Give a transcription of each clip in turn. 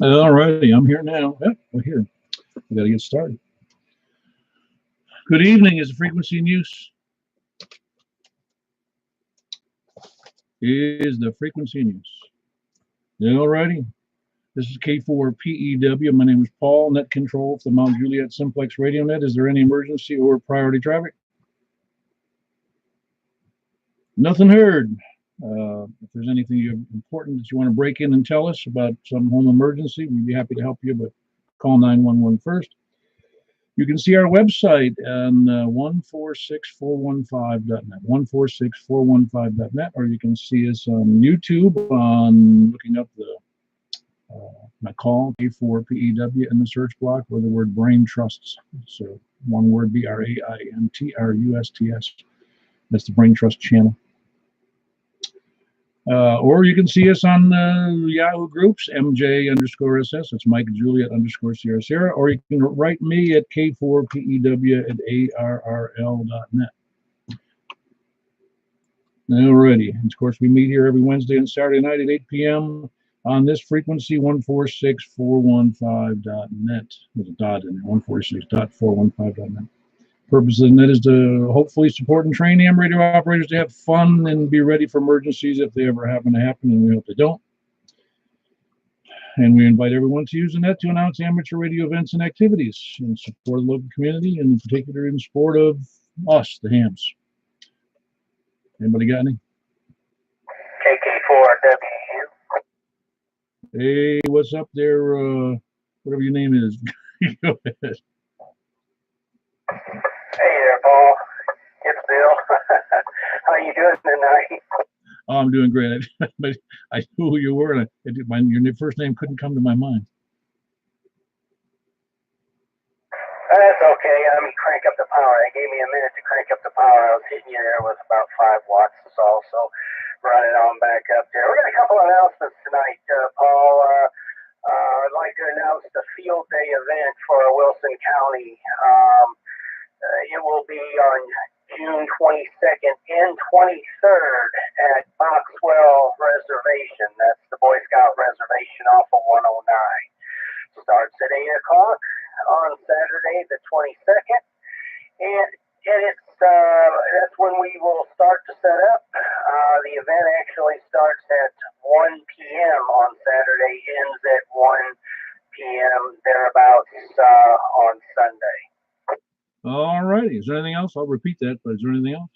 All righty, I'm here now. Yep, we're here. We got to get started. Good evening. Is the frequency in use? Is the frequency in use? All righty. This is K4PEW. My name is Paul, Net Control for the Mount Juliet Simplex Radio Net. Is there any emergency or priority traffic? Nothing heard. If there's anything important that you want to break in and tell us about some home emergency, we'd be happy to help you, but call 911 first. You can see our website on 146415.net, 146415.net, or you can see us on YouTube on looking up my call, A4PEW, in the search block, or the word Brain Trusts. So one word, BRAINTRUSTS. That's the Brain Trust channel. Or you can see us on Yahoo groups, MJ_SS, that's Mike Juliet _Sierra Sierra, or you can write me at K4PEW@ARRL.net. Alrighty, and of course we meet here every Wednesday and Saturday night at 8 p.m. on this frequency, 146415.net. There's a dot in there, 146.415.net. Purpose of the net is to hopefully support and train ham radio operators to have fun and be ready for emergencies if they ever happen to happen, and we hope they don't. And we invite everyone to use the net to announce amateur radio events and activities and support the local community, and in particular in support of us, the hams. Anybody got any? KK4WU. Hey, what's up there? Whatever your name is. Go ahead. Hey there, Paul. It's Bill. How you doing tonight? Oh, I'm doing great. But I knew who you were, and your first name couldn't come to my mind. That's okay. Let me crank up the power. It gave me a minute to crank up the power. I was hitting you there with about 5 watts is all, so run it on back up there. We got a couple of announcements tonight, Paul. I'd like to announce the field day event for Wilson County. It will be on June 22nd and 23rd at Boxwell Reservation. That's the Boy Scout Reservation off of 109. Starts at 8 o'clock on Saturday the 22nd. And that's when we will start to set up. The event actually starts at 1 p.m. on Saturday, ends at 1 p.m. thereabouts on Sunday. All righty. Is there anything else? I'll repeat that, but is there anything else?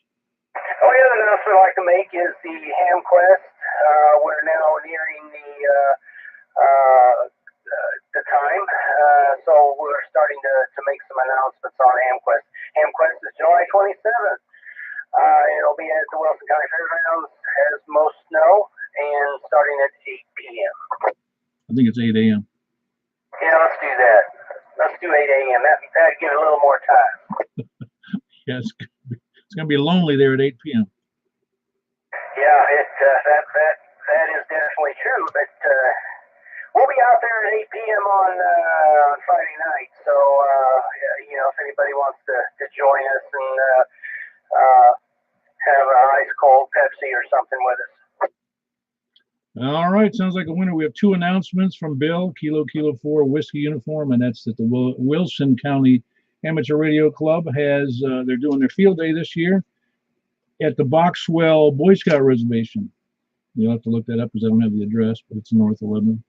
The only other announcement I'd like to make is the Ham Quest. We're now nearing the time, so we're starting to make some announcements on Ham Quest. Ham Quest is July 27th. It'll be at the Wilson County Fairgrounds, as most know, and starting at 8 p.m. I think it's 8 a.m. Yeah, let's do that. Let's do 8 a.m. That'd give it a little more time. Yeah, it's going to be lonely there at 8 p.m. Yeah, that is definitely true, but we'll be out there at 8 p.m. on Friday night, so if anybody wants to join us and have an ice cold Pepsi or something with us. All right, sounds like a winner. We have 2 announcements from Bill, Kilo 4 Whiskey Uniform, and that's that the Wilson County Amateur Radio Club has, they're doing their field day this year at the Boxwell Boy Scout Reservation. You'll have to look that up because I don't have the address, but it's north of Lebanon.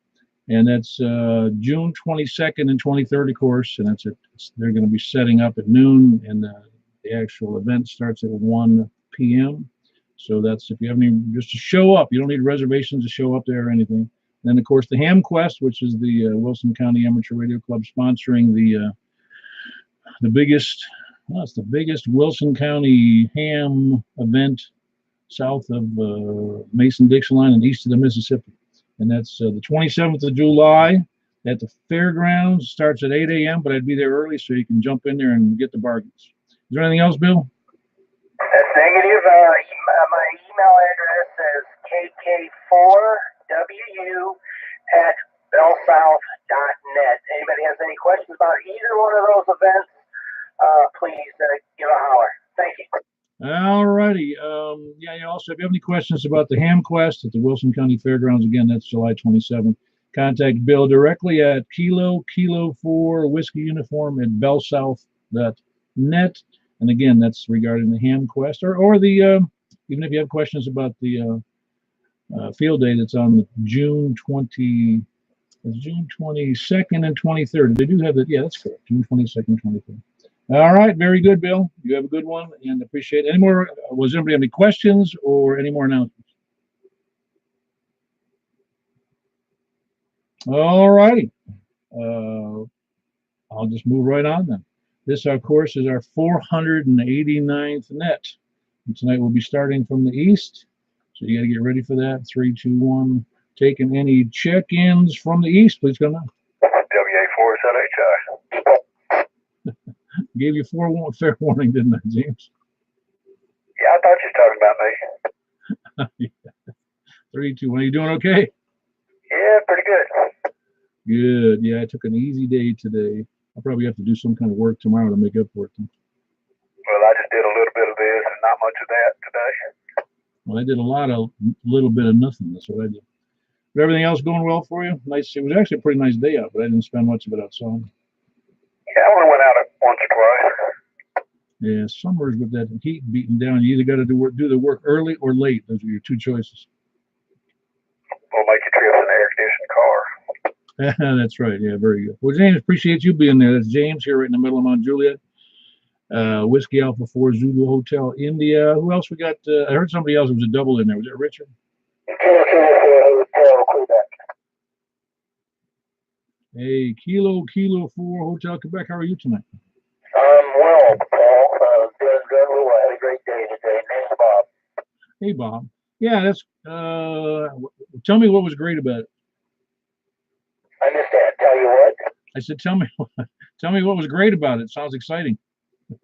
And that's June 22nd and 23rd, of course, and that's it. They're going to be setting up at noon, and the actual event starts at 1 p.m. So that's, if you have any, just to show up. You don't need reservations to show up there or anything. And then, of course, the Ham Quest, which is the Wilson County Amateur Radio Club sponsoring the biggest, well, it's the biggest Wilson County ham event south of Mason-Dixon line and east of the Mississippi. And that's the 27th of July at the fairgrounds. Starts at 8 a.m., but I'd be there early so you can jump in there and get the bargains. Is there anything else, Bill? That's negative. My email address is kk4wu@bellsouth.net. Anybody has any questions about either one of those events, please give a holler. Thank you. All righty. Also, if you have any questions about the Ham Quest at the Wilson County Fairgrounds, again, that's July 27th. Contact Bill directly at Kilo 4 Whiskey Uniform at bellsouth.net. And again, that's regarding the Ham Quest, or the even if you have questions about the field day that's on June 22nd and 23rd. They do have it. Yeah, that's correct. June 22nd, 23rd. All right, very good, Bill. You have a good one, and appreciate it. Any more? Was anybody have any questions or any more announcements? All righty. I'll just move right on then. This, of course, is our 489th net. And tonight we'll be starting from the east. So you got to get ready for that. 3, 2, 1. Taking any check-ins from the east, please come on. WA4 Gave you fair warning, didn't I, James? Yeah, I thought you were talking about me. 3, 2, 1. Are you doing okay? Yeah, pretty good. Good. Yeah, I took an easy day today. I'll probably have to do some kind of work tomorrow to make up for it. Well, I just did a little bit of this and not much of that today. Well, I did a little bit of nothing. That's what I did. But everything else going well for you? Nice. It was actually a pretty nice day out, but I didn't spend much of it outside. Yeah, I only went out once or twice. Yeah, summers with that heat beating down, you either got to do the work early or late. Those are your two choices. We'll make a trip in an air-conditioned car. That's right. Yeah, very good. Well, James, appreciate you being there. That's James here right in the middle of Mount Juliet. Whiskey Alpha 4 Zulu Hotel, India. Who else we got? I heard somebody else. It was a double in there. Was it Richard? Hey, Kilo 4 Hotel Quebec. How are you tonight? Well, Paul. Doing good. I had a great day today. Name's Bob. Hey, Bob. Yeah, that's. Tell me what was great about it. I missed that. Tell you what. I said, tell me what was great about it. Sounds exciting. Well,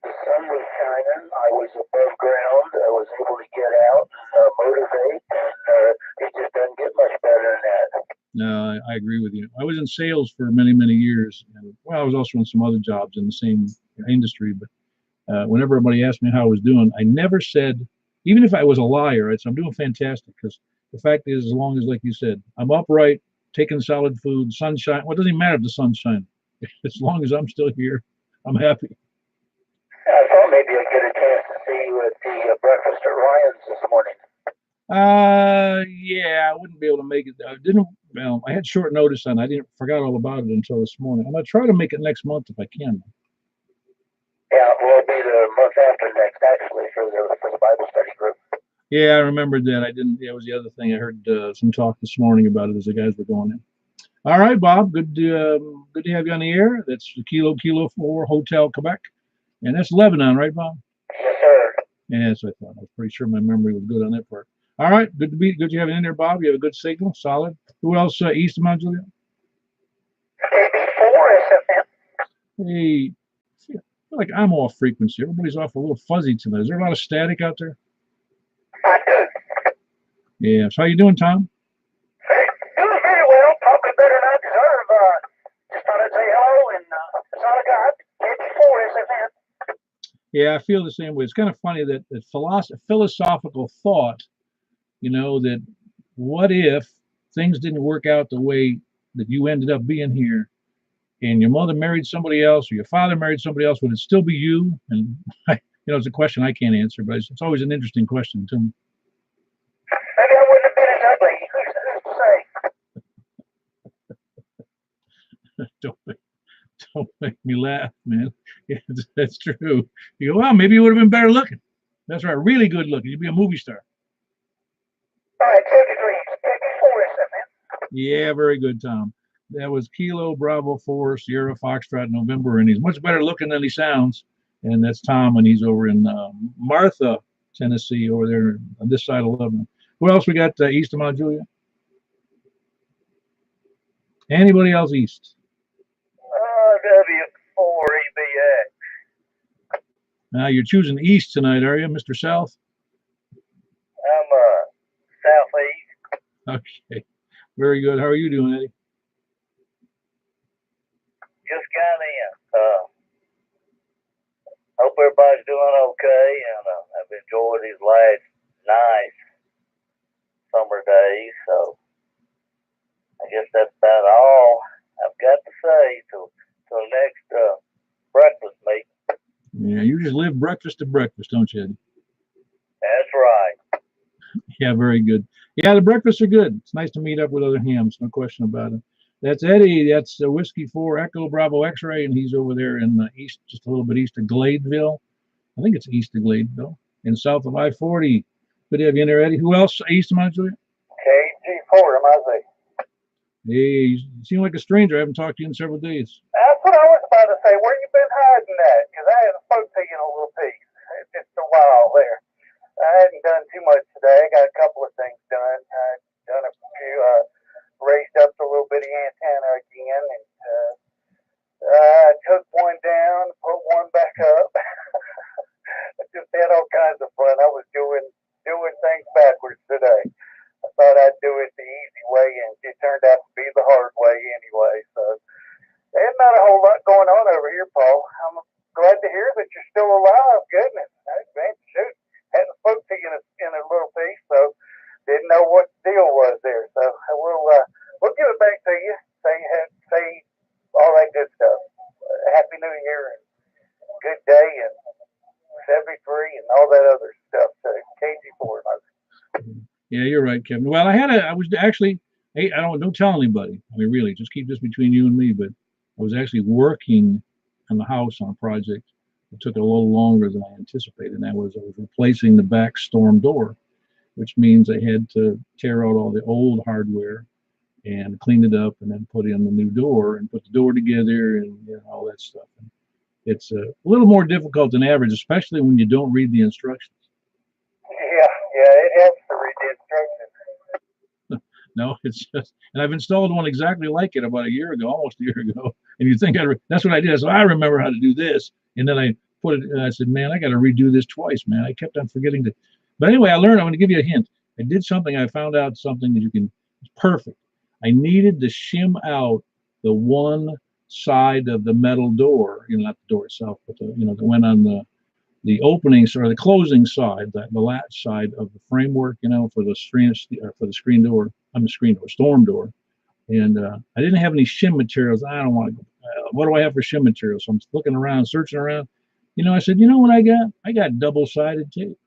the sun was shining. I was above ground. I was able to get out and motivate, and it just doesn't get much better than that. No, I agree with you. I was in sales for many, many years. And, well, I was also in some other jobs in the same industry. But whenever everybody asked me how I was doing, I never said, even if I was a liar, I'd say I'm doing fantastic. Because the fact is, as long as, like you said, I'm upright, taking solid food, sunshine. Well, it doesn't even matter if the sun's shining. As long as I'm still here, I'm happy. I thought maybe I'd get a chance to see you at the breakfast at Ryan's this morning. Yeah, I wouldn't be able to make it. Well, I had short notice and I forgot all about it until this morning. I'm gonna try to make it next month if I can. Yeah, well, it'll be the month after next, actually, for the Bible study group. Yeah, I remembered that. I didn't. Yeah, it was the other thing. I heard some talk this morning about it as the guys were going in. All right, Bob. Good to have you on the air. That's the Kilo 4 Hotel Quebec, and that's Lebanon, right, Bob? Yes, sir. Yeah, that's what I thought. I was pretty sure my memory was good on that part. All right, good to have you in there, Bob. You have a good signal, solid. Who else east of Mount Juliet? KB4 SFM. Hey, I feel like I'm off frequency. Everybody's off a little fuzzy tonight. Is there a lot of static out there? I do. Yeah. So how you doing, Tom? Doing very well. Probably better than I deserve. Just thought I'd say hello, and that's all I got. KB4 SFM. Yeah, I feel the same way. It's kind of funny that philosophical thought, that what if things didn't work out the way that you ended up being here, and your mother married somebody else or your father married somebody else, would it still be you? And it's a question I can't answer, but it's always an interesting question to me. Maybe I wouldn't have been as ugly. Who's to say? Don't make me laugh, man. Yeah, that's true. You go, well, maybe you would have been better looking. That's right, really good looking. You'd be a movie star. All right, take it easy. KB4 SFM. Yeah, very good, Tom. That was Kilo Bravo 4 Sierra Foxtrot November, and he's much better looking than he sounds. And that's Tom, and he's over in Martha, Tennessee, over there on this side of Lebanon. Who else we got east of Mount Juliet? Anybody else east? W4EBX. Now you're choosing east tonight, are you, Mr. South? I'm southeast. Okay, very good. How are you doing, Eddie? Just got in. Hope everybody's doing okay, and I've enjoyed these last nights summer days. So I guess that's about all I've got to say till next breakfast meeting. Yeah, you just live breakfast to breakfast, don't you, Eddie? That's right. Yeah, very good. Yeah, the breakfasts are good. It's nice to meet up with other hams, no question about it. That's Eddie. That's Whiskey 4 Echo Bravo X-Ray, and he's over there in the east, just a little bit east of Gladeville. I think it's east of Gladeville, in south of I-40. Good to have you in there, Eddie. Who else east of Mount Juliet? KG4, am I say? Hey, you seem like a stranger. I haven't talked to you in several days. That's what I was about to say. Where you been hiding at? Because I hadn't spoke to you in a little piece. It's just a while there. I hadn't done too much today. I got a couple of things done. I've done a few, raised up the little bitty antenna again, and I took one down, put one back up. I just had all kinds of fun. I was doing things backwards today. I thought I'd do it the easy way, and it turned out to be the hard way anyway. So there's not a whole lot going on over here, Paul. I'm glad to hear that you're still alive. Goodness, man, shoot, hadn't spoke to you in a little piece, so didn't know what the deal was there. So we'll give it back to you. Say all that good stuff. Happy New Year and good day and 73 and all that other stuff. KG4. Yeah, you're right, Kevin. Well, I was actually, hey, don't tell anybody. I mean, really, just keep this between you and me. But I was actually working on the house on a project. It took a little longer than I anticipated. And I was replacing the back storm door, which means I had to tear out all the old hardware and clean it up and then put in the new door and put the door together and all that stuff. And it's a little more difficult than average, especially when you don't read the instructions. Yeah, it helps to read the instructions. No, it's just, and I've installed one exactly like it about a year ago, almost a year ago. And you think that's what I did. So I remember how to do this. And then I put it, and I said, man, I got to redo this twice, man. I kept on forgetting to. But anyway, I learned. I'm going to give you a hint. I did something. I found out something that it's perfect. I needed to shim out the one side of the metal door, not the door itself, but that went on the opening or the closing side, the latch side of the framework, for the screen door, storm door. And I didn't have any shim materials. I don't want to go. What do I have for shim materials? So I'm looking around, searching around. I said, you know what I got? I got double-sided tape.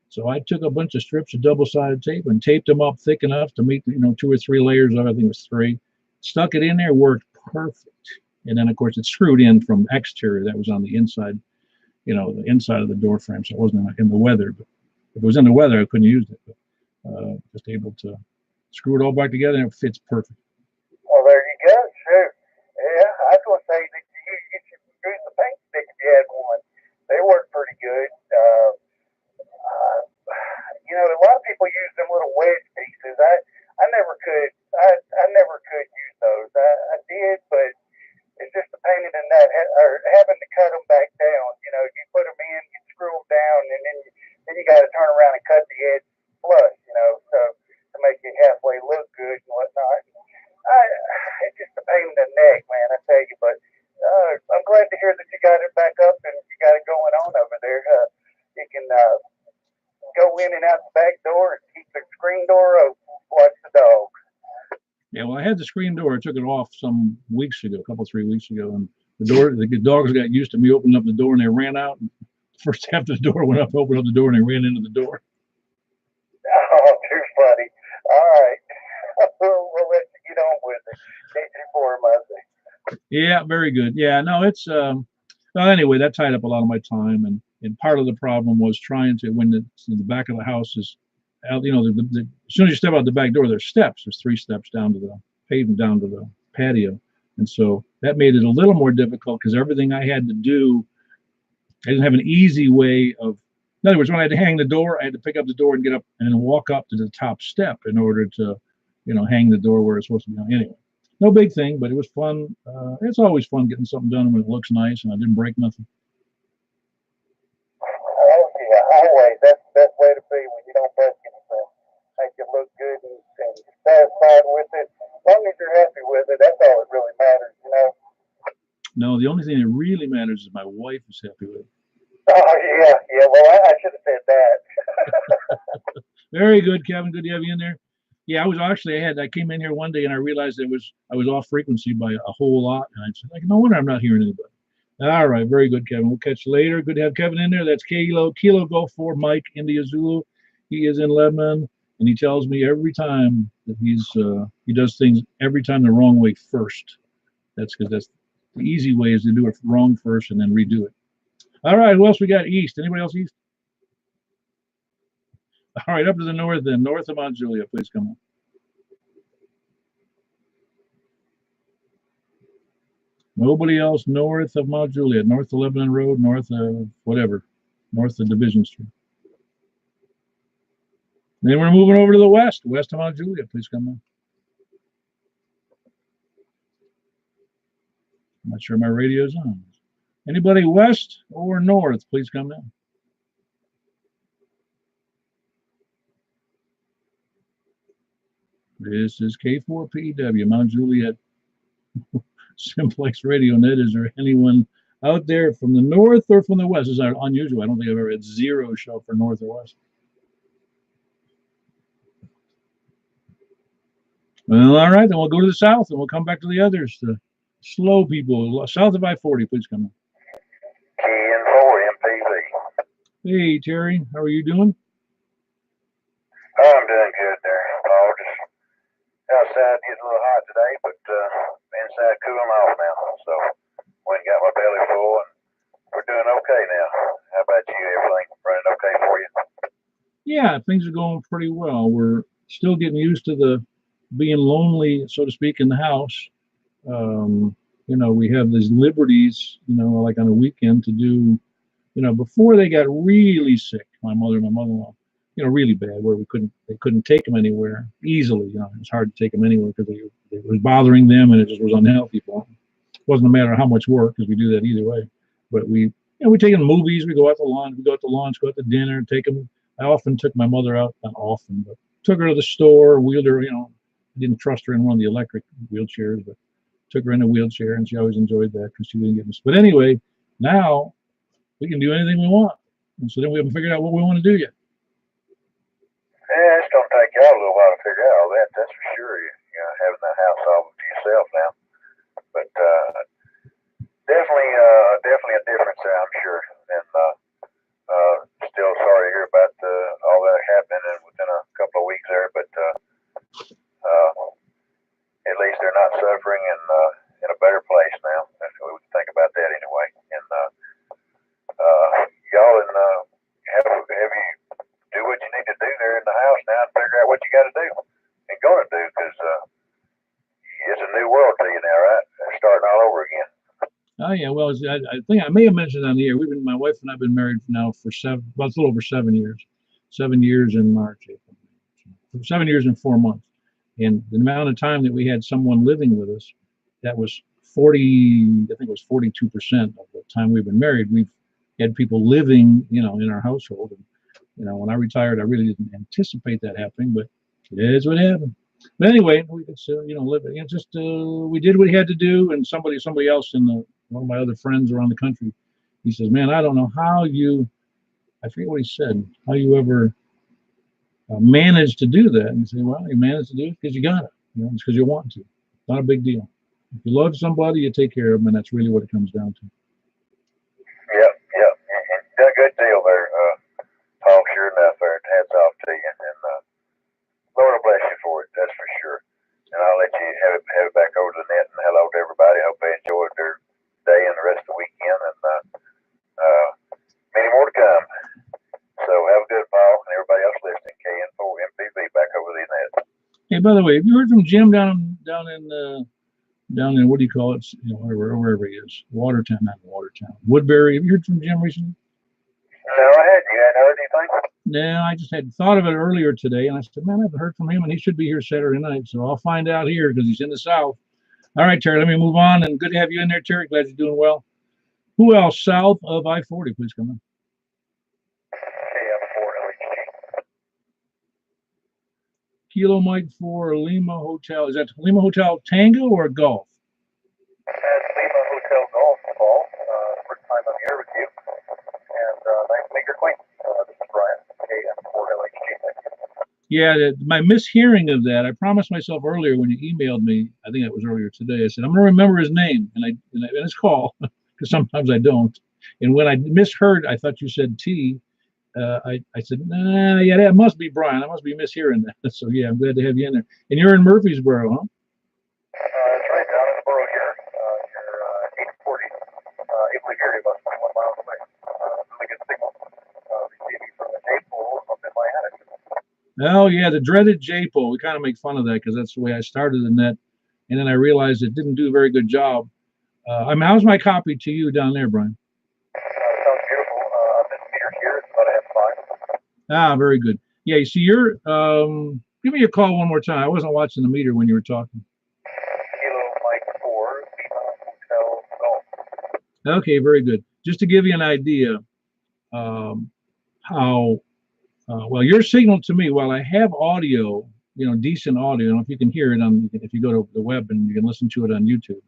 So I took a bunch of strips of double-sided tape and taped them up thick enough to meet, 2 or 3 layers of, I think it was 3. Stuck it in there, worked perfect. And then, of course, it's screwed in from exterior. That was on the inside, the inside of the door frame. So it wasn't in the weather. But if it was in the weather, I couldn't use it. But just able to screw it all back together, and it fits perfect. Well, there you go. Sure. Yeah, I was going to say that you should use the paint stick if you had one. They work pretty good. A lot of people use them little wedge pieces. I never could. I never could use those. I did, but it's just a pain in the neck, or having to cut them back down. You put them in, you screw them down, and then you got to turn around and cut the edge flush. So to make it halfway look good and whatnot. It's just a pain in the neck, man. I tell you, but I'm glad to hear that you got it back up and you got it going on over there. You can go in and out the back door and keep the screen door open. Watch the dogs. Yeah, well, I had the screen door. I took it off some weeks ago, 3 weeks ago, and the dogs got used to me opening up the door, and they ran out. And first half of the door went up, opened up the door, and they ran into the door. Oh, too funny. All right. We'll let you get on with it. Yeah, very good. Yeah, no, it's well, anyway, that tied up a lot of my time, and part of the problem was trying to, when the back of the house is out, as soon as you step out the back door, there's steps. There's 3 steps down to the pavement, down to the patio, and so that made it a little more difficult because everything I had to do, I didn't have an easy way of. In other words, when I had to hang the door, I had to pick up the door and get up and then walk up to the top step in order to, hang the door where it's supposed to be. Anyway, no big thing, but it was fun. It's always fun getting something done when it looks nice and I didn't break nothing. Oh, yeah, always. That's the best way to be when you don't break anything. Make it look good and satisfied with it. As long as you're happy with it, that's all that really matters, No, the only thing that really matters is my wife is happy with it. Oh, yeah. Well, I should have said that. Very good, Kevin. Good to have you in there. Yeah, I came in here one day and I realized I was off frequency by a whole lot. And I said, like, no wonder I'm not hearing anybody. All right, very good, Kevin. We'll catch you later. Good to have Kevin in there. That's Kilo Golf 4 Mike India Zulu. He is in Lebanon, and he tells me every time that he does things every time the wrong way first. That's because that's the easy way is to do it wrong first and then redo it. All right, who else we got east? Anybody else east? All right, up to the north then. North of Mount Juliet, please come on. Nobody else north of Mount Juliet, north of Lebanon Road, north of whatever, north of Division Street. Then we're moving over to the west of Mount Juliet. Please come on. I'm not sure my radio's on. Anybody west or north, please come in. This is K4PW, Mount Juliet Simplex Radio Net. Is there anyone out there from the north or from the west? This is unusual. I don't think I've ever had zero show for north or west. Well, all right, then we'll go to the south and we'll come back to the others. The slow people, south of I-40, please come in. KN4 MPV. Hey, Terry, how are you doing? Oh, I'm doing good there, Paul. Just outside getting a little hot today, but inside cooling off now. So went and got my belly full, and we're doing okay now. How about you? Everything running okay for you? Yeah, things are going pretty well. We're still getting used to the being lonely, so to speak, in the house. We have these liberties, like on a weekend to do, before they got really sick, my mother and my mother-in-law, really bad, where they couldn't take them anywhere easily. It was hard to take them anywhere because it was bothering them and it just was unhealthy for them. It wasn't a matter of how much work, because we do that either way. But we take them to movies, we go out to lunch, go out to dinner, take them. I often took my mother out, not often, but took her to the store, wheeled her, didn't trust her in one of the electric wheelchairs, but took her in a wheelchair, and she always enjoyed that because she didn't get this. But anyway, now we can do anything we want. And so then we haven't figured out what we want to do yet. Yeah, it's going to take y'all a little while to figure out all that, that's for sure. Having that house all to yourself now. But definitely a difference there, I'm sure. And still sorry to hear about all that happening within a couple of weeks there, but at least they're not suffering and in a better place now. That's what we can think about that anyway. And y'all have you do what you need to do there in the house now and figure out what you got to do and going to do, because it's a new world to you now, right? Starting all over again. Oh yeah, well, I think I may have mentioned on the air. My wife and I've been married now for it's a little over 7 years. 7 years in March, April, 7 years and 4 months. And the amount of time that we had someone living with us, that was 42% of the time we've been married. We've had people living, in our household. And, when I retired, I really didn't anticipate that happening, but it is what happened. But anyway, we could still, live it. It's just we did what we had to do, and somebody else one of my other friends around the country, he says, "Man, I don't know how I forget what he said, how you ever managed to do that." And you say, "Well, you managed to do it because you got it. It's because you want to. Not a big deal. If you love somebody, you take care of them, and that's really what it comes down to." Yep. Done a good deal there, Paul. Sure enough, there. Hats off to you, and Lord will bless you for it. That's for sure. And I'll let you have it back over to the net. And hello to everybody. Hope they enjoyed their day and the rest of the weekend, and many more to come. So have a good, Paul, and everybody else listening. KN4 MPV back over the net. Hey, by the way, have you heard from Jim down in what do you call it? Wherever he is, Watertown, not Watertown, Woodbury. Have you heard from Jim recently? No, I hadn't. You hadn't heard anything? No, I just had thought of it earlier today, and I said, "Man, I haven't heard from him, and he should be here Saturday night." So I'll find out here because he's in the South. All right, Terry, let me move on, and good to have you in there, Terry. Glad you're doing well. Who else south of I-40? Please come in. Kilo Mike 4 Lima Hotel. Is that Lima Hotel Tango or Golf? That's Lima Hotel Golf, Paul. First time I'm here with you. And nice to meet your queen. This is Brian, KN4LHG. Yeah, my mishearing of that. I promised myself earlier when you emailed me. I think it was earlier today. I said I'm going to remember his name and his call because sometimes I don't. And when I misheard, I thought you said T. I said, nah, yeah, that must be Brian. I must be mishearing that. So yeah, I'm glad to have you in there. And you're in Murfreesboro, huh? It's right down in the borough here. You're 840. If we hear you about 21 miles away. Really good signal. Receiving from the J pole up in my attic. Oh yeah, the dreaded J pole. We kind of make fun of that because that's the way I started in that, and then I realized it didn't do a very good job. I mean, how's my copy to you down there, Brian? Sounds beautiful. This meter here is about a F5. Ah, very good. Yeah, you see, you're. Give me your call one more time. I wasn't watching the meter when you were talking. Kilo Mike 4, Hotel Golf. Okay, very good. Just to give you an idea, how well your signal to me. While I have audio, decent audio. I don't know if you can hear it on if you go to the web and you can listen to it on YouTube.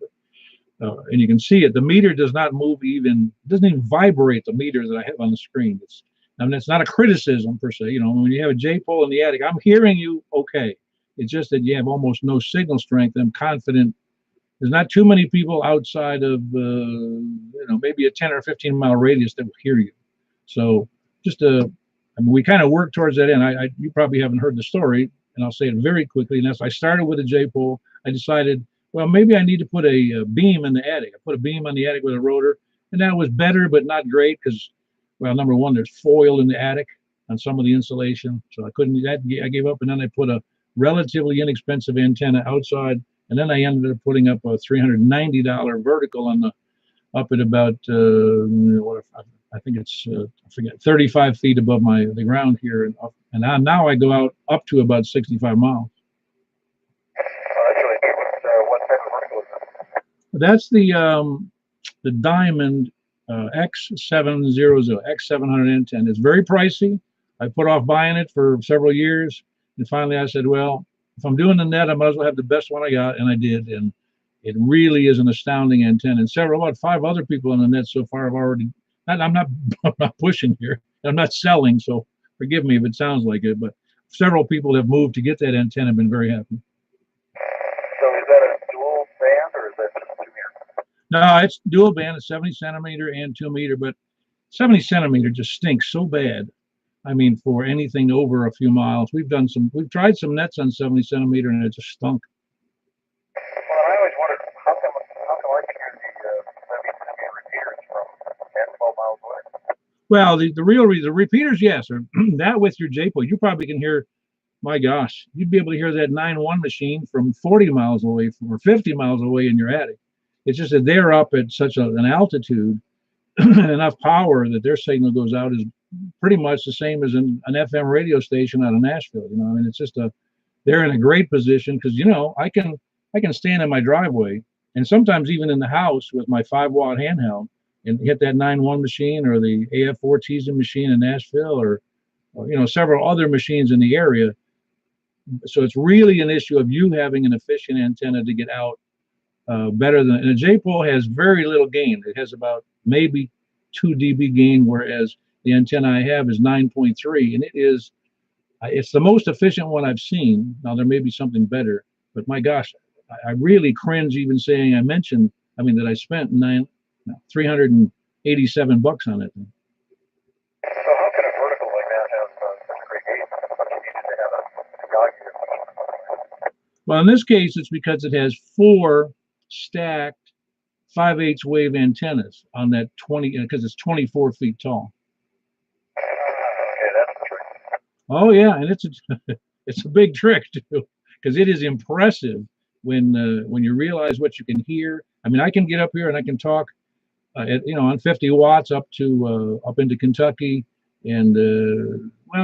And you can see it. The meter does not move even, doesn't even vibrate the meter that I have on the screen. I mean, it's not a criticism per se. When you have a J pole in the attic, I'm hearing you okay. It's just that you have almost no signal strength. I'm confident there's not too many people outside of, maybe a 10 or 15 mile radius that will hear you. So I mean, we kind of work towards that end. You probably haven't heard the story, and I'll say it very quickly. And that's I started with a J pole. I decided, well, maybe I need to put a beam in the attic. I put a beam on the attic with a rotor, and that was better, but not great because, well, number one, there's foil in the attic on some of the insulation, so I couldn't do that. I gave up, and then I put a relatively inexpensive antenna outside, and then I ended up putting up a $390 vertical on the up at about I think it's I forget 35 feet above the ground here, and now I go out up to about 65 miles. That's really good. What type of vertical is that? That's the Diamond X700 X710. It's very pricey. I put off buying it for several years, and finally I said, well, if I'm doing the net, I might as well have the best one I got, and I did. And it really is an astounding antenna. And about 5 other people on the net so far have already. I'm not I'm not pushing here. I'm not selling, so forgive me if it sounds like it, but several people have moved to get that antenna and been very happy. So is that a dual band or is that just 2 meter? No, it's dual band, a 70 centimeter and 2 meter, but 70 centimeter just stinks so bad. I mean, for anything over a few miles, we've tried some nets on 70 centimeter and it just stunk. Well, I always wondered how come I can hear the 70 centimeter repeaters from 10, 12 miles away? Well, the real reason, the repeaters, yes, or that with your J pole, you probably can hear. My gosh, you'd be able to hear that 9-1 machine from 40 miles away or 50 miles away in your attic. It's just that they're up at such an altitude and enough power that their signal goes out is pretty much the same as an FM radio station out of Nashville. I mean, it's just they're in a great position because I can stand in my driveway and sometimes even in the house with my 5-watt handheld and hit that 9-1 machine or the AF4 teasing machine in Nashville or several other machines in the area. So it's really an issue of you having an efficient antenna to get out better than. And a J pole has very little gain. It has about maybe 2 dB gain, whereas the antenna I have is 9.3, and it's the most efficient one I've seen. Now there may be something better, but my gosh, I really cringe even saying that I spent $387 on it. So how can a vertical like that have such great gain? You needed to have a dog here. Well, in this case, it's because it has 4 stacked 5/8 wave antennas on that 20, because it's 24 feet tall. Okay, that's the trick. Oh yeah, and it's a big trick too, because it is impressive when you realize what you can hear. I mean, I can get up here and I can talk, on 50 watts up into Kentucky, and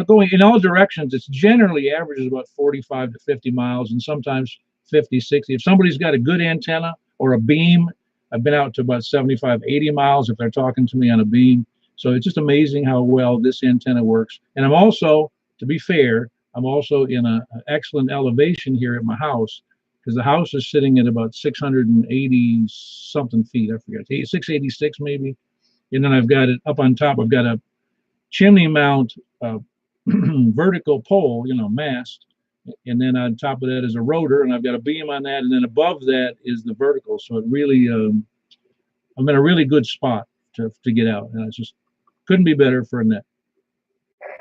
going in all directions. It's generally averages about 45 to 50 miles, and sometimes 50, 60. If somebody's got a good antenna or a beam, I've been out to about 75, 80 miles if they're talking to me on a beam. So it's just amazing how well this antenna works. And I'm also, to be fair, I'm also in an excellent elevation here at my house because the house is sitting at about 680 something feet. I forget, 686 maybe. And then I've got it up on top. I've got a chimney mount vertical pole, mast, and then on top of that is a rotor, and I've got a beam on that, and then above that is the vertical. So it really, I'm in a really good spot to get out, and it's just couldn't be better for a net. Well,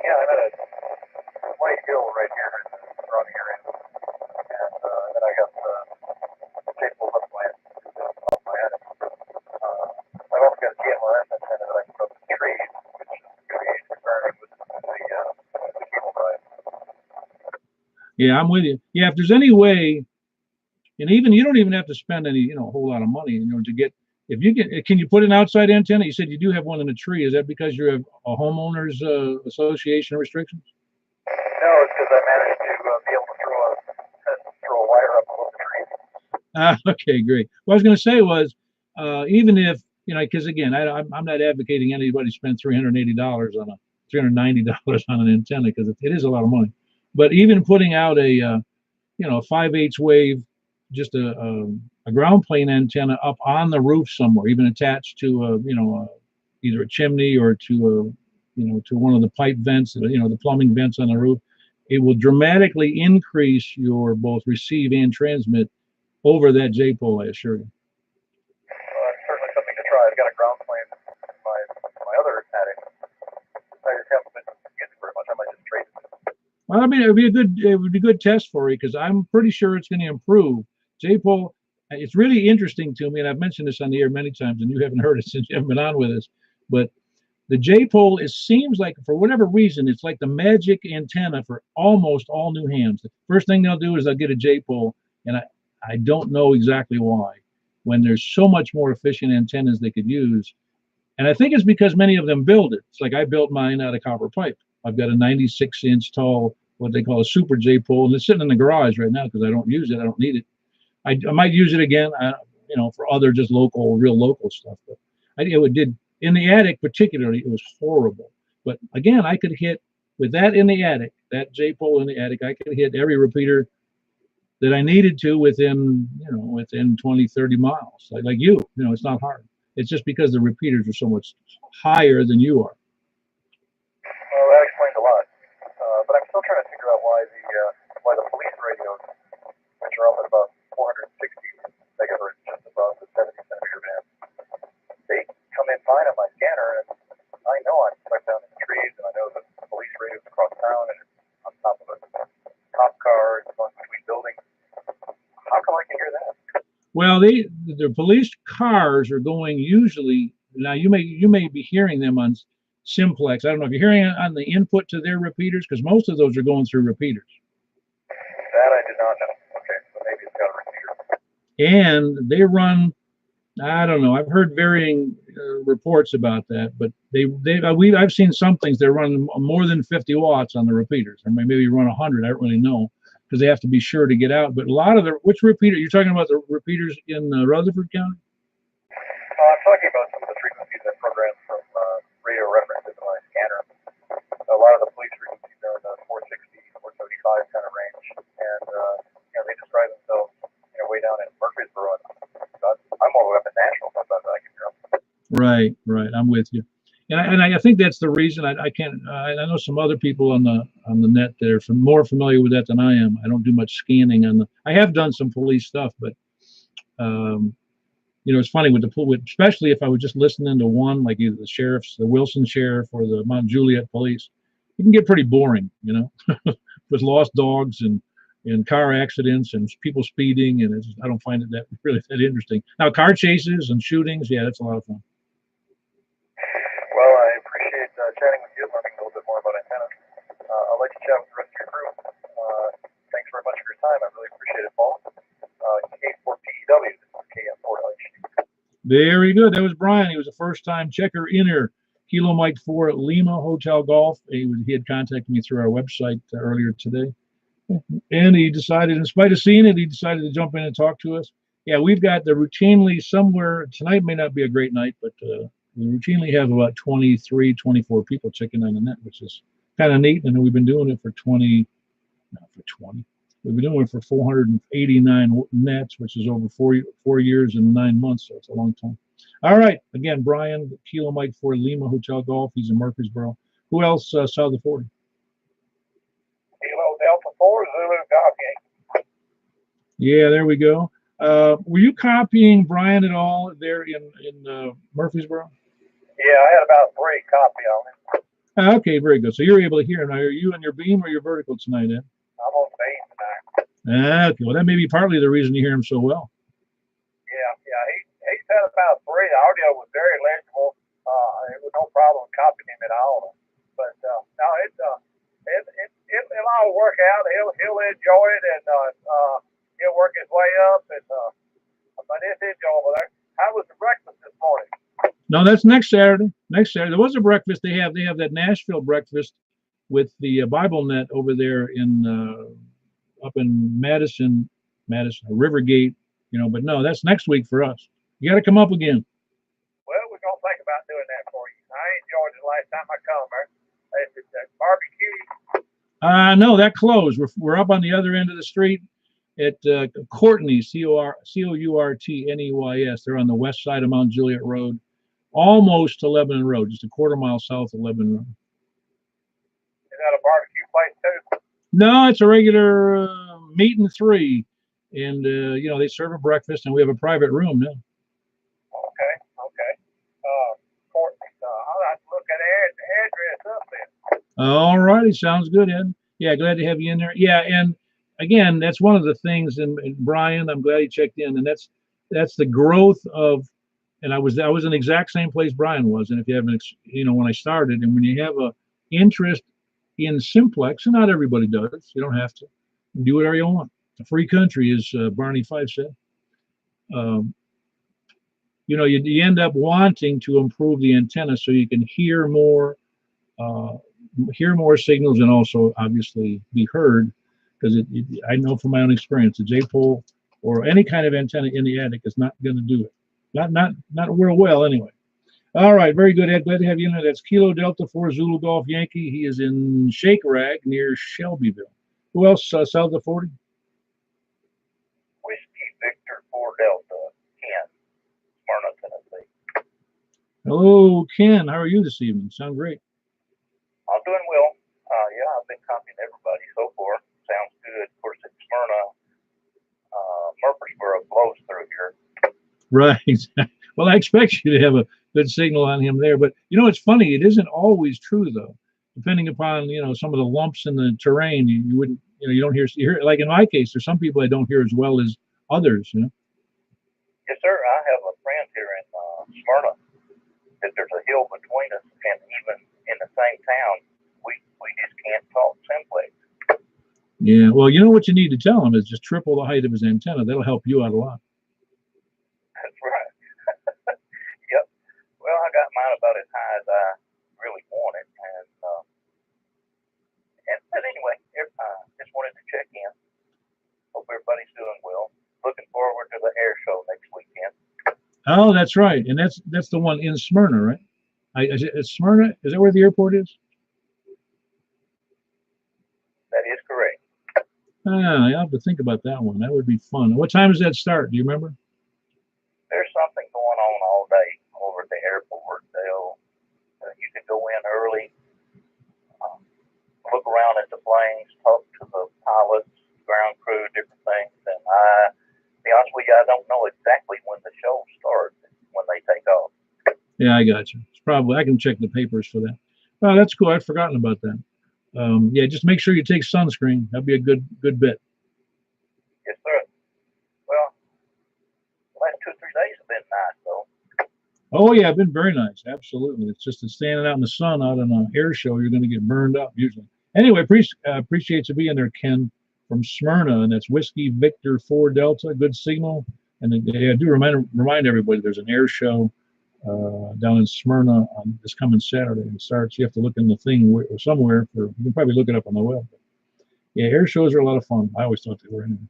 yeah, I'm at a white hill right here around here, and then I got capable of plant off my attic. I've also got a GMRS antenna that I can put up in the tree, which is creating experiment with the cable drive. Yeah, I'm with you. Yeah, if there's any way, and even you don't even have to spend any, a whole lot of money, to get. If you get, can you put an outside antenna? You said you do have one in a tree. Is that because you have a homeowners association restrictions? No, it's because I managed to be able to throw a wire up above the tree. Okay, great. What I was going to say was, even if because again, I'm not advocating anybody spend $380 on a $390 on an antenna because it is a lot of money. But even putting out a 5/8 wave, just a ground plane antenna up on the roof somewhere, even attached to either a chimney or to to one of the pipe vents, the plumbing vents on the roof, it will dramatically increase your both receive and transmit over that J pole, I assure you. It's certainly something to try. I've got a ground plane in my other attic. I just haven't been using it very much. I might just trade it. Well, I mean, it would be a good test for you because I'm pretty sure it's going to improve. J pole, it's really interesting to me, and I've mentioned this on the air many times, and you haven't heard it since you haven't been on with us. But the J pole, it seems like for whatever reason, it's like the magic antenna for almost all new hams. The first thing they'll do is they'll get a J pole, and I don't know exactly why. When there's so much more efficient antennas they could use, and I think it's because many of them build it. It's like I built mine out of copper pipe. I've got a 96-inch tall, what they call a super J pole, and it's sitting in the garage right now because I don't use it. I don't need it. I might use it again, for other just real local stuff. But it did in the attic particularly. It was horrible. But again, I could hit with that in the attic, that J pole in the attic. I could hit every repeater that I needed to within 20, 30 miles. Like you, it's not hard. It's just because the repeaters are so much higher than you are. Well, that explains a lot. But I'm still trying to figure out why the police radios, which are up at about 460 megahertz, just above the 70 centimeter band, they come in fine on my scanner, and I know I'm stuck down in the trees, and I know the police radios across town, and it's on top of a cop car, it's going between buildings. How come I can hear that? Well, the police cars are going usually. Now you may be hearing them on Simplex. I don't know if you're hearing it on the input to their repeaters because most of those are going through repeaters. That I did not know. Okay, so maybe it's got a repeater. And they run. I don't know. I've heard varying reports about that, but I've seen some things that run more than 50 watts on the repeaters, or maybe run 100. I don't really know because they have to be sure to get out. But a lot of which repeater you're talking about, the repeaters in Rutherford County? I'm talking about some of the frequencies that programs from radio references in my scanner. A lot of the police frequencies are in the 460, 475 kind of range, and they describe themselves way down in Murfreesboro. I'm all the way up in Nashville. Sometimes I can hear them. Right. I'm with you. And I think that's the reason I can't. I know some other people on the net that are more familiar with that than I am. I don't do much scanning on the. I have done some police stuff, but it's funny with especially if I was just listening to one, like either the Wilson sheriff or the Mount Juliet police, it can get pretty boring, with lost dogs and car accidents and people speeding, and I don't find it that really that interesting. Now, car chases and shootings, yeah, that's a lot of fun. Well, I appreciate chatting with you, learning a little bit more about antennas. I'll let you chat with the rest of your crew. Thanks very much for your time. I really appreciate it, Paul. K4PEW, this is KM4LH. Very good. That was Brian. He was a first-time checker inner Kilo Mike 4 at Lima Hotel Golf. He had contacted me through our website earlier today. And he decided, in spite of seeing it, he decided to jump in and talk to us. Yeah, we've got the routinely somewhere, tonight may not be a great night, but we routinely have about 23, 24 people checking on the net, which is kind of neat. And we've been doing it for 20. We've been doing it for 489 nets, which is over 4 years and 9 months, so it's a long time. All right, again, Brian, Kilo Mike 4 Lima Hotel Golf. He's in Murfreesboro. Who else saw the 40? Kilo Delta 4 Zulu Golf Yankee. Yeah, there we go. Were you copying Brian at all there in Murfreesboro? Yeah, I had about 3 copy on it. Okay, very good. So you're able to hear him. Now, are you on your beam or your vertical tonight, Ed? I'm on base tonight. Okay, well, that may be partly the reason you hear him so well. Yeah. He said about 3. The audio was very legible. It was no problem copying him at all. But no, it'll all work out. He'll enjoy it, and he'll work his way up. And but it's enjoyable there. How was the breakfast this morning? No, that's next Saturday. Next Saturday, there was a breakfast. They have that Nashville breakfast with the Bible Net over there in up in Madison, Rivergate. You know, but no, that's next week for us. You got to come up again. Well, we're gonna think about doing that for you. I enjoyed it the last time I come there. It's barbecue. No, that closed. We're up on the other end of the street at Courtney's, Courtneys. They're on the west side of Mount Juliet Road, almost to Lebanon Road, just a quarter mile south of Lebanon Road. Is that a barbecue place too? No, it's a regular meat and 3, and you know, they serve a breakfast, and we have a private room now. Okay. Courtney, I'll have to look at the address up there. All righty, sounds good, Ed. Yeah, glad to have you in there. Yeah, and again, that's one of the things. And Brian, I'm glad you checked in, and that's the growth of. And I was in the exact same place Brian was. And if you haven't, you know, when I started, and when you have a interest in Simplex, and not everybody does, you don't have to do whatever you want. It's a free country, as Barney Fife said. You know, you end up wanting to improve the antenna so you can hear more signals, and also obviously be heard, because I know from my own experience, a J-pole or any kind of antenna in the attic is not going to do it. Not real well anyway. All right, very good, Ed. Glad to have you in there. That's Kilo Delta 4 Zulu Golf Yankee. He is in Shake Rag near Shelbyville. Who else sells the 40? Whiskey Victor 4 Delta 10, Smyrna, Tennessee. Hello, Ken. How are you this evening? Sound great. I'm doing well. Yeah, I've been copying everybody so far. Sounds good. Of course, it's Smyrna, Murfreesboro blows through here. Right. Well, I expect you to have a good signal on him there. But, you know, it's funny. It isn't always true, though. Depending upon, you know, some of the lumps in the terrain, you wouldn't, you know, you don't hear, like in my case, there's some people I don't hear as well as others, you know. Yes, sir. I have a friend here in Smyrna that there's a hill between us, and even in the same town, we just can't talk Simplex. Yeah, well, you know what you need to tell him is just triple the height of his antenna. That'll help you out a lot. That's right. Yep. Well, I got mine about as high as I really want it, and but anyway, just wanted to check in. Hope everybody's doing well. Looking forward to the air show next weekend. Oh, that's right, and that's the one in Smyrna, right? Is Smyrna? Is that where the airport is? That is correct. I have to think about that one. That would be fun. What time does that start? Do you remember? There's something going on all day over at the airport. You can go in early, look around at the planes, talk to the pilots, ground crew, different things. And to be honest with you, I don't know exactly when the show starts, when they take off. Yeah, I got you. It's probably, I can check the papers for that. Oh, that's cool. I'd forgotten about that. Yeah, just make sure you take sunscreen. That'd be a good bit. Yes, sir. Well, the last 2 or 3 days have been nice, though. Oh yeah, been very nice. Absolutely. It's just that standing out in the sun out on an air show, you're going to get burned up usually. Anyway, appreciate you being there, Ken, from Smyrna, and that's Whiskey Victor 4 Delta. Good signal. And I do remind everybody there's an air show down in Smyrna on this coming Saturday. It starts. You have to look in the thing somewhere. You can probably look it up on the web. Yeah, air shows are a lot of fun. I always thought they were anyway.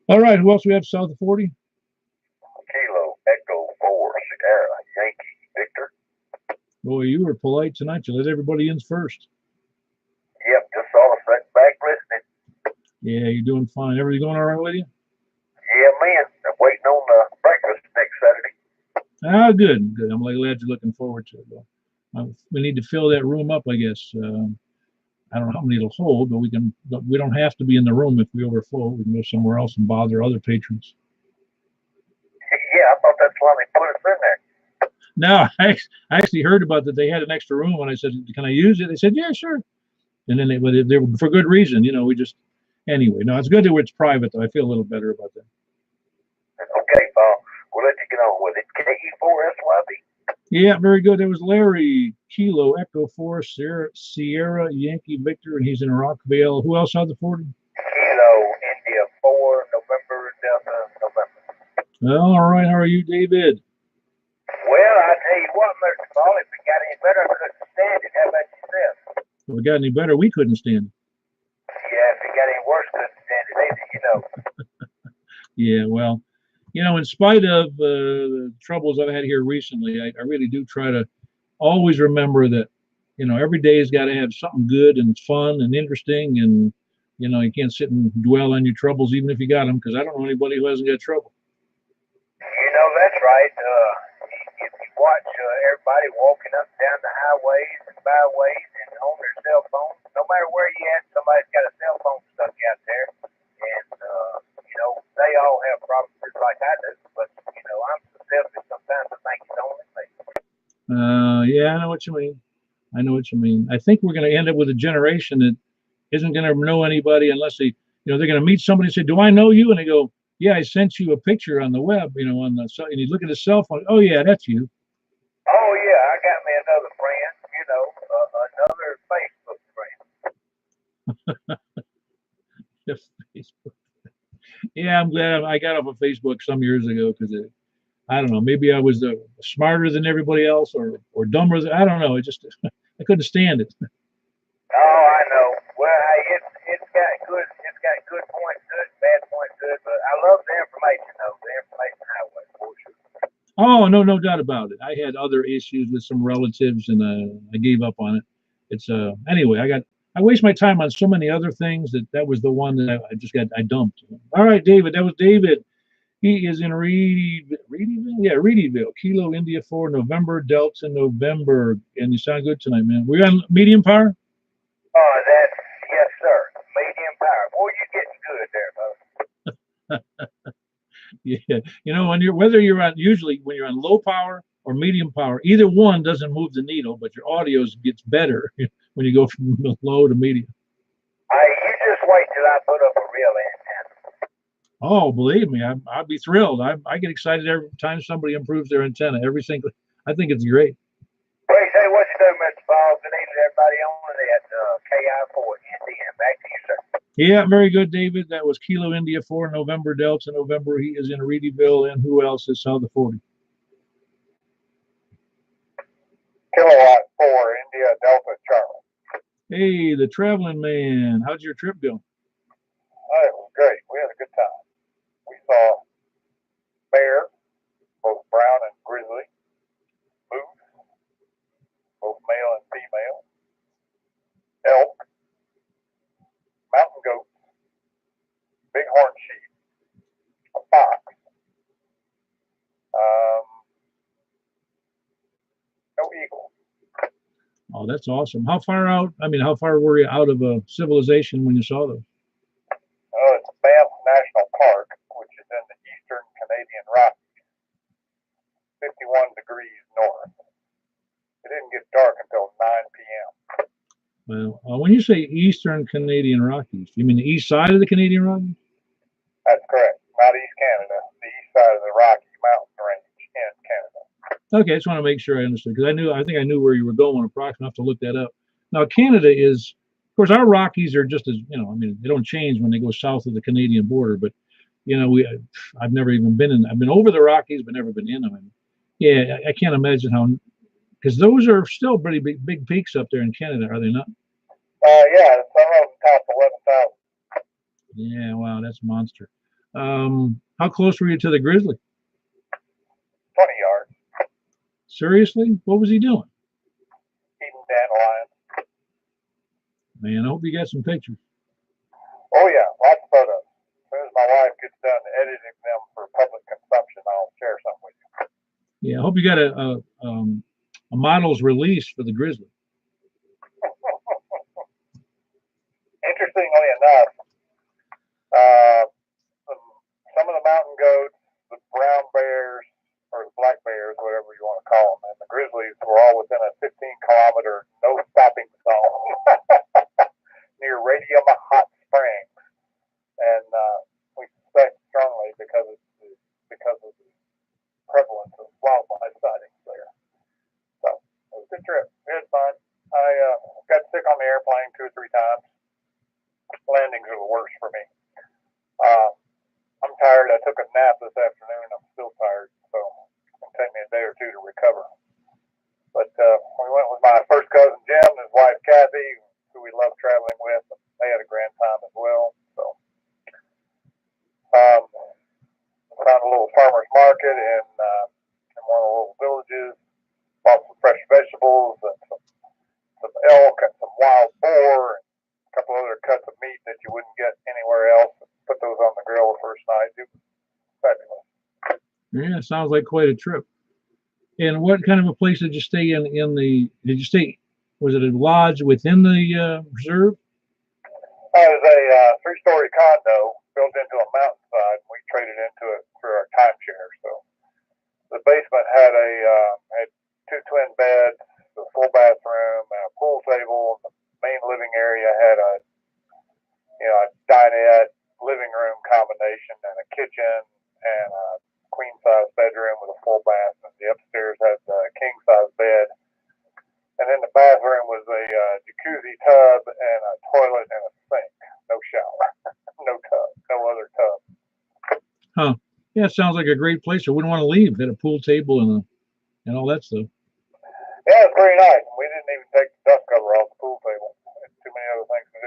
All right, who else we have south of 40? Kilo Echo 4 Sierra Yankee Victor. Boy, you were polite tonight. You let everybody in first. Yep, just saw the back listening. Yeah, you're doing fine. Everything going all right with you? Yeah, man. I'm waiting on the breakfast next Saturday. Ah, good. I'm glad you're looking forward to it. We need to fill that room up, I guess. I don't know how many it'll hold, but we don't have to be in the room if we overflow. We can go somewhere else and bother other patrons. Yeah, I thought that's why they put us in there. No, I actually heard about that. They had an extra room, and I said, "Can I use it?" They said, "Yeah, sure." And then they were for good reason, we just anyway. No, it's good that it's private, though. I feel a little better about that. Okay, Paul. We'll let you get on with it. KE4SYB. Yeah, very good. That was Larry Kilo Echo 4 Sierra Yankee Victor, and he's in Rockvale. Who else had the 40? Kilo India 4 November Delta November. All right. How are you, David? Well, I tell you what, Mr. Paul, if we got any better, I couldn't stand it. How about yourself? If we got any better, we couldn't stand it. Yeah, if we got any worse, couldn't stand it either, Yeah, well, in spite of the troubles I've had here recently, I really do try to always remember that, every day's got to have something good and fun and interesting. And, you can't sit and dwell on your troubles, even if you got them, because I don't know anybody who hasn't got trouble. That's right. If you watch everybody walking up and down the highways and byways and on their cell phones, no matter where you at, somebody's got a cell phone stuck out there. And, they all have problems just like I do. But, I'm so selfish sometimes I think it's only me. Yeah, I know what you mean. I think we're going to end up with a generation that isn't going to know anybody unless they're going to meet somebody and say, "Do I know you?" And they go, "Yeah, I sent you a picture on the web, and you look at his cell phone. Oh yeah, that's you." Oh yeah, I got me another friend. Another Facebook friend. Facebook. Yeah, I'm glad I got off of Facebook some years ago because I don't know, maybe I was smarter than everybody else or dumber than, I don't know. I couldn't stand it. Oh, I know. Well, hey, it's got good points to it, bad points to it, but I love the information though, the information highway for sure. Oh, no doubt about it. I had other issues with some relatives and I gave up on it. It's anyway, I waste my time on so many other things that was the one that I dumped. All right, David, that was David. He is in Reedyville? Yeah, Reedyville. Kilo India 4 November Delta November. And you sound good tonight, man. We're on medium power? Oh, yes, sir. Medium power. Boy, you're getting good there, folks. Yeah. When you're on low power or medium power, either one doesn't move the needle, but your audio gets better when you go from low to medium. You just wait till I put up a real antenna. Oh, believe me, I'd be thrilled. I get excited every time somebody improves their antenna. I think it's great. Hey, what you doing, Mr. Paul? Good evening, everybody on it at KI4 NDM. Back to you, sir. Yeah, very good, David. That was Kilo India 4 November Delta November. He is in Reedyville. And who else is South of 40? Kilowatt 4 India Delta Charlie. Hey, the traveling man. How'd your trip go? Oh, it was great. We had a good time. We saw bear, both brown and grizzly, moose, both male and female, elk, mountain goat, bighorn sheep, a fox, no eagle. Oh, that's awesome. How far were you out of civilization when you saw those? Oh, it's Banff National Park, which is in the eastern Canadian Rockies, 51 degrees north. It didn't get dark until 9 p.m. Well, when you say eastern Canadian Rockies, you mean the east side of the Canadian Rockies? That's correct. Not East Canada, the east side of the Rocky Mountain Range in Canada. Okay, I just want to make sure I understood because I think I knew where you were going approximately. I have to look that up. Now, Canada is, of course, our Rockies are just as, they don't change when they go south of the Canadian border, but, I've never even I've been over the Rockies, but never been in them. And yeah, I can't imagine how, because those are still pretty big peaks up there in Canada, are they not? Yeah, some of them top 11,000. Yeah, wow, that's a monster. How close were you to the grizzly? 20 yards. Seriously? What was he doing? Eating dandelions. Man, I hope you got some pictures. Oh, yeah, lots of photos. As soon as my wife gets done editing them for public consumption, I'll share some with you. Yeah, I hope you got a model's release for the grizzly. Interestingly enough, uh, some of the mountain goats, the brown bears, or the black bears, whatever you want to call them, and the grizzlies were all within a 15-kilometer no stopping zone near Radium Hot Springs, and we suspect strongly because of the prevalence of wildlife sightings there. So it was a good trip. It was fun. I got sick on the airplane 2 or 3 times. Landings are the worst for me. I'm tired. I took a nap this afternoon. I'm still tired, so it's going to take me a day or 2 to recover. But we went with my first cousin Jim and his wife Kathy, who we love traveling with. They had a grand time as well. So found a little farmer's market in one of the little villages. Bought some fresh vegetables and some elk and some wild boar and a couple other cuts of meat that you wouldn't get anywhere else. Put those on the grill the first night. It was fabulous. Yeah, sounds like quite a trip. And what kind of a place did you stay in? Did you stay? Was it a lodge within the reserve? It was a 3-story condo built into a mountainside. We traded into it for our timeshare. So the basement had had 2 twin beds, a full bathroom, and a pool table. The main living area had a dinette, living room combination, and a kitchen and a queen size bedroom with a full bath. And the upstairs had a king size bed. And in the bathroom was a jacuzzi tub and a toilet and a sink. No shower, no tub, no other tub. Huh. Yeah, sounds like a great place. I wouldn't want to leave. Had a pool table and all that stuff. Yeah, it's pretty nice. We didn't even take the dust cover off the pool table. There's too many other things to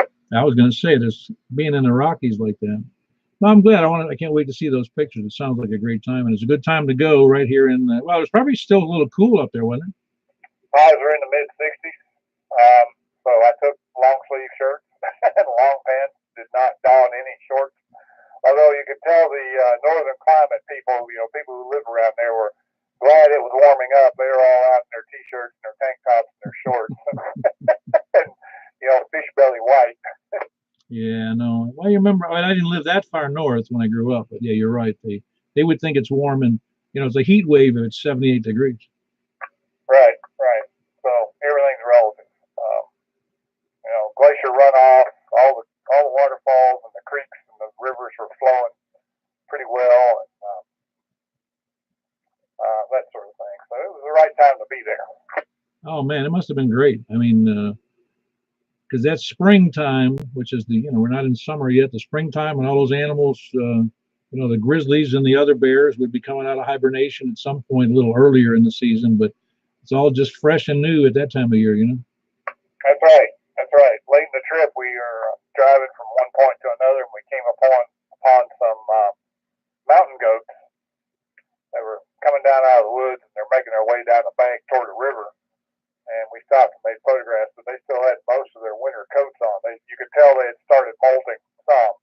do. I was going to say, this being in the Rockies like that. Well, I'm glad. I can't wait to see those pictures. It sounds like a great time, and it's a good time to go right here in. Well, it's probably still a little cool up there, wasn't it? Highs were in the mid 60s, so I took long sleeve shirts and long pants. Did not don any shorts. Although you could tell the northern climate people, people who live around there were glad it was warming up. They were all out in their t-shirts and their tank tops and their shorts, and fish belly white. Yeah, no. Well, you remember, I didn't live that far north when I grew up, but yeah, you're right. They would think it's warm, and it's a heat wave if it's 78 degrees. Right. So everything's relative. Glacier runoff, all the waterfalls and the creeks and the rivers were flowing pretty well, and that sort of thing. So it was the right time to be there. Oh man, it must have been great. I mean, because that's springtime, which is we're not in summer yet. The springtime, and all those animals, the grizzlies and the other bears would be coming out of hibernation at some point a little earlier in the season, but it's all just fresh and new at that time of year. That's right. Late in the trip, we were driving from one point to another, and we came upon some mountain goats. They were coming down out of the woods, and they're making their way down the bank toward the river. And we stopped and made photographs, but they still had most of their winter coats on. You could tell they had started molting some,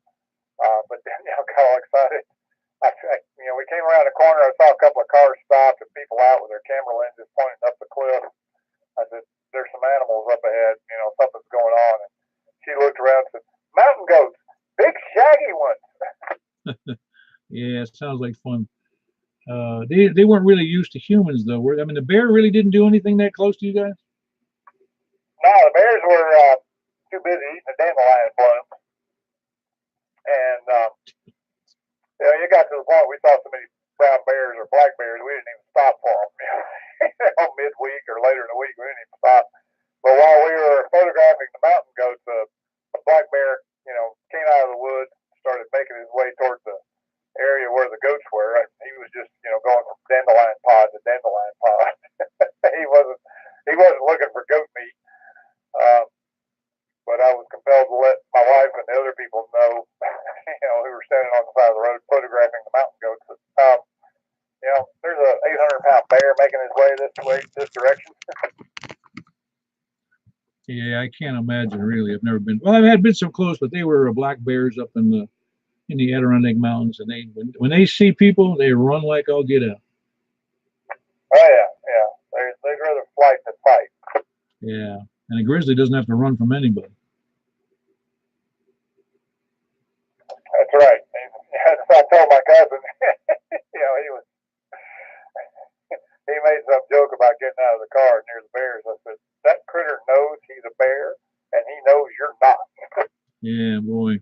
but then got all excited. We came around the corner. I saw a couple of cars stopped and people out with their camera lenses pointing up the cliff. I said, "There's some animals up ahead. Something's going on." And she looked around and said, "Mountain goats, big shaggy ones." Yeah, it sounds like fun. They weren't really used to humans, though. I mean, the bear really didn't do anything that close to you guys? No, the bears were too busy eating the dandelion blooms. And, it got to the point we saw so many brown bears or black bears, we didn't even stop for them. Midweek or later in the week, we didn't even stop. But while we were photographing the mountain goats, a black bear, came out of the woods, started making his way towards the area where the goats were. He was just, going from dandelion pod to dandelion pod. He wasn't looking for goat meat. But I was compelled to let my wife and the other people know, who were standing on the side of the road photographing the mountain goats. There's a 800-pound bear making his way this direction. Yeah, I can't imagine. Really, I've never been. Well, I've been so close, but they were black bears up in the Adirondack Mountains, and when they see people, they run like all get out. Oh yeah. They'd rather flight to fight. Yeah, and a grizzly doesn't have to run from anybody. That's right. I told my cousin, you know, he made some joke about getting out of the car near the bears. I said, that critter knows he's a bear, and he knows you're not. Yeah, boy.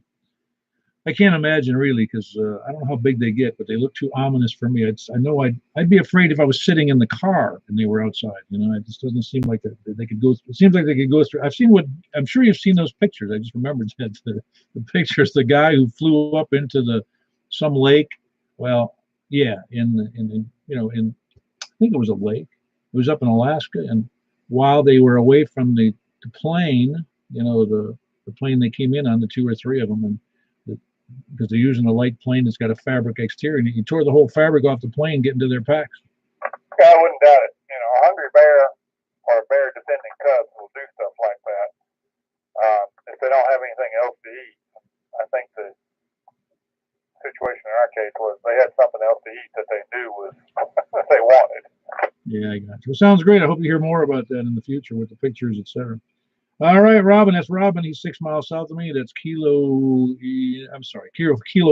I can't imagine really, because I don't know how big they get, but they look too ominous for me. I know I'd be afraid if I was sitting in the car and they were outside. You know, it just doesn't seem like they could go. It seems like they could go through. I'm sure you've seen those pictures. I just remembered that the pictures. The guy who flew up into some lake. Well, yeah, in I think it was a lake. It was up in Alaska, and while they were away from the plane, the plane they came in on, the two or three of them, and because they're using a light plane that's got a fabric exterior, and you tore the whole fabric off the plane getting to their packs. Yeah, I wouldn't doubt it. You know, a hungry bear or a bear defending cubs will do stuff like that if they don't have anything else to eat. I think the situation in our case was they had something else to eat that they knew was that they wanted. Yeah, I got you. It sounds great. I hope you hear more about that in the future with the pictures, etc. All right, Robin. That's Robin. He's 6 miles south of me. That's Kilo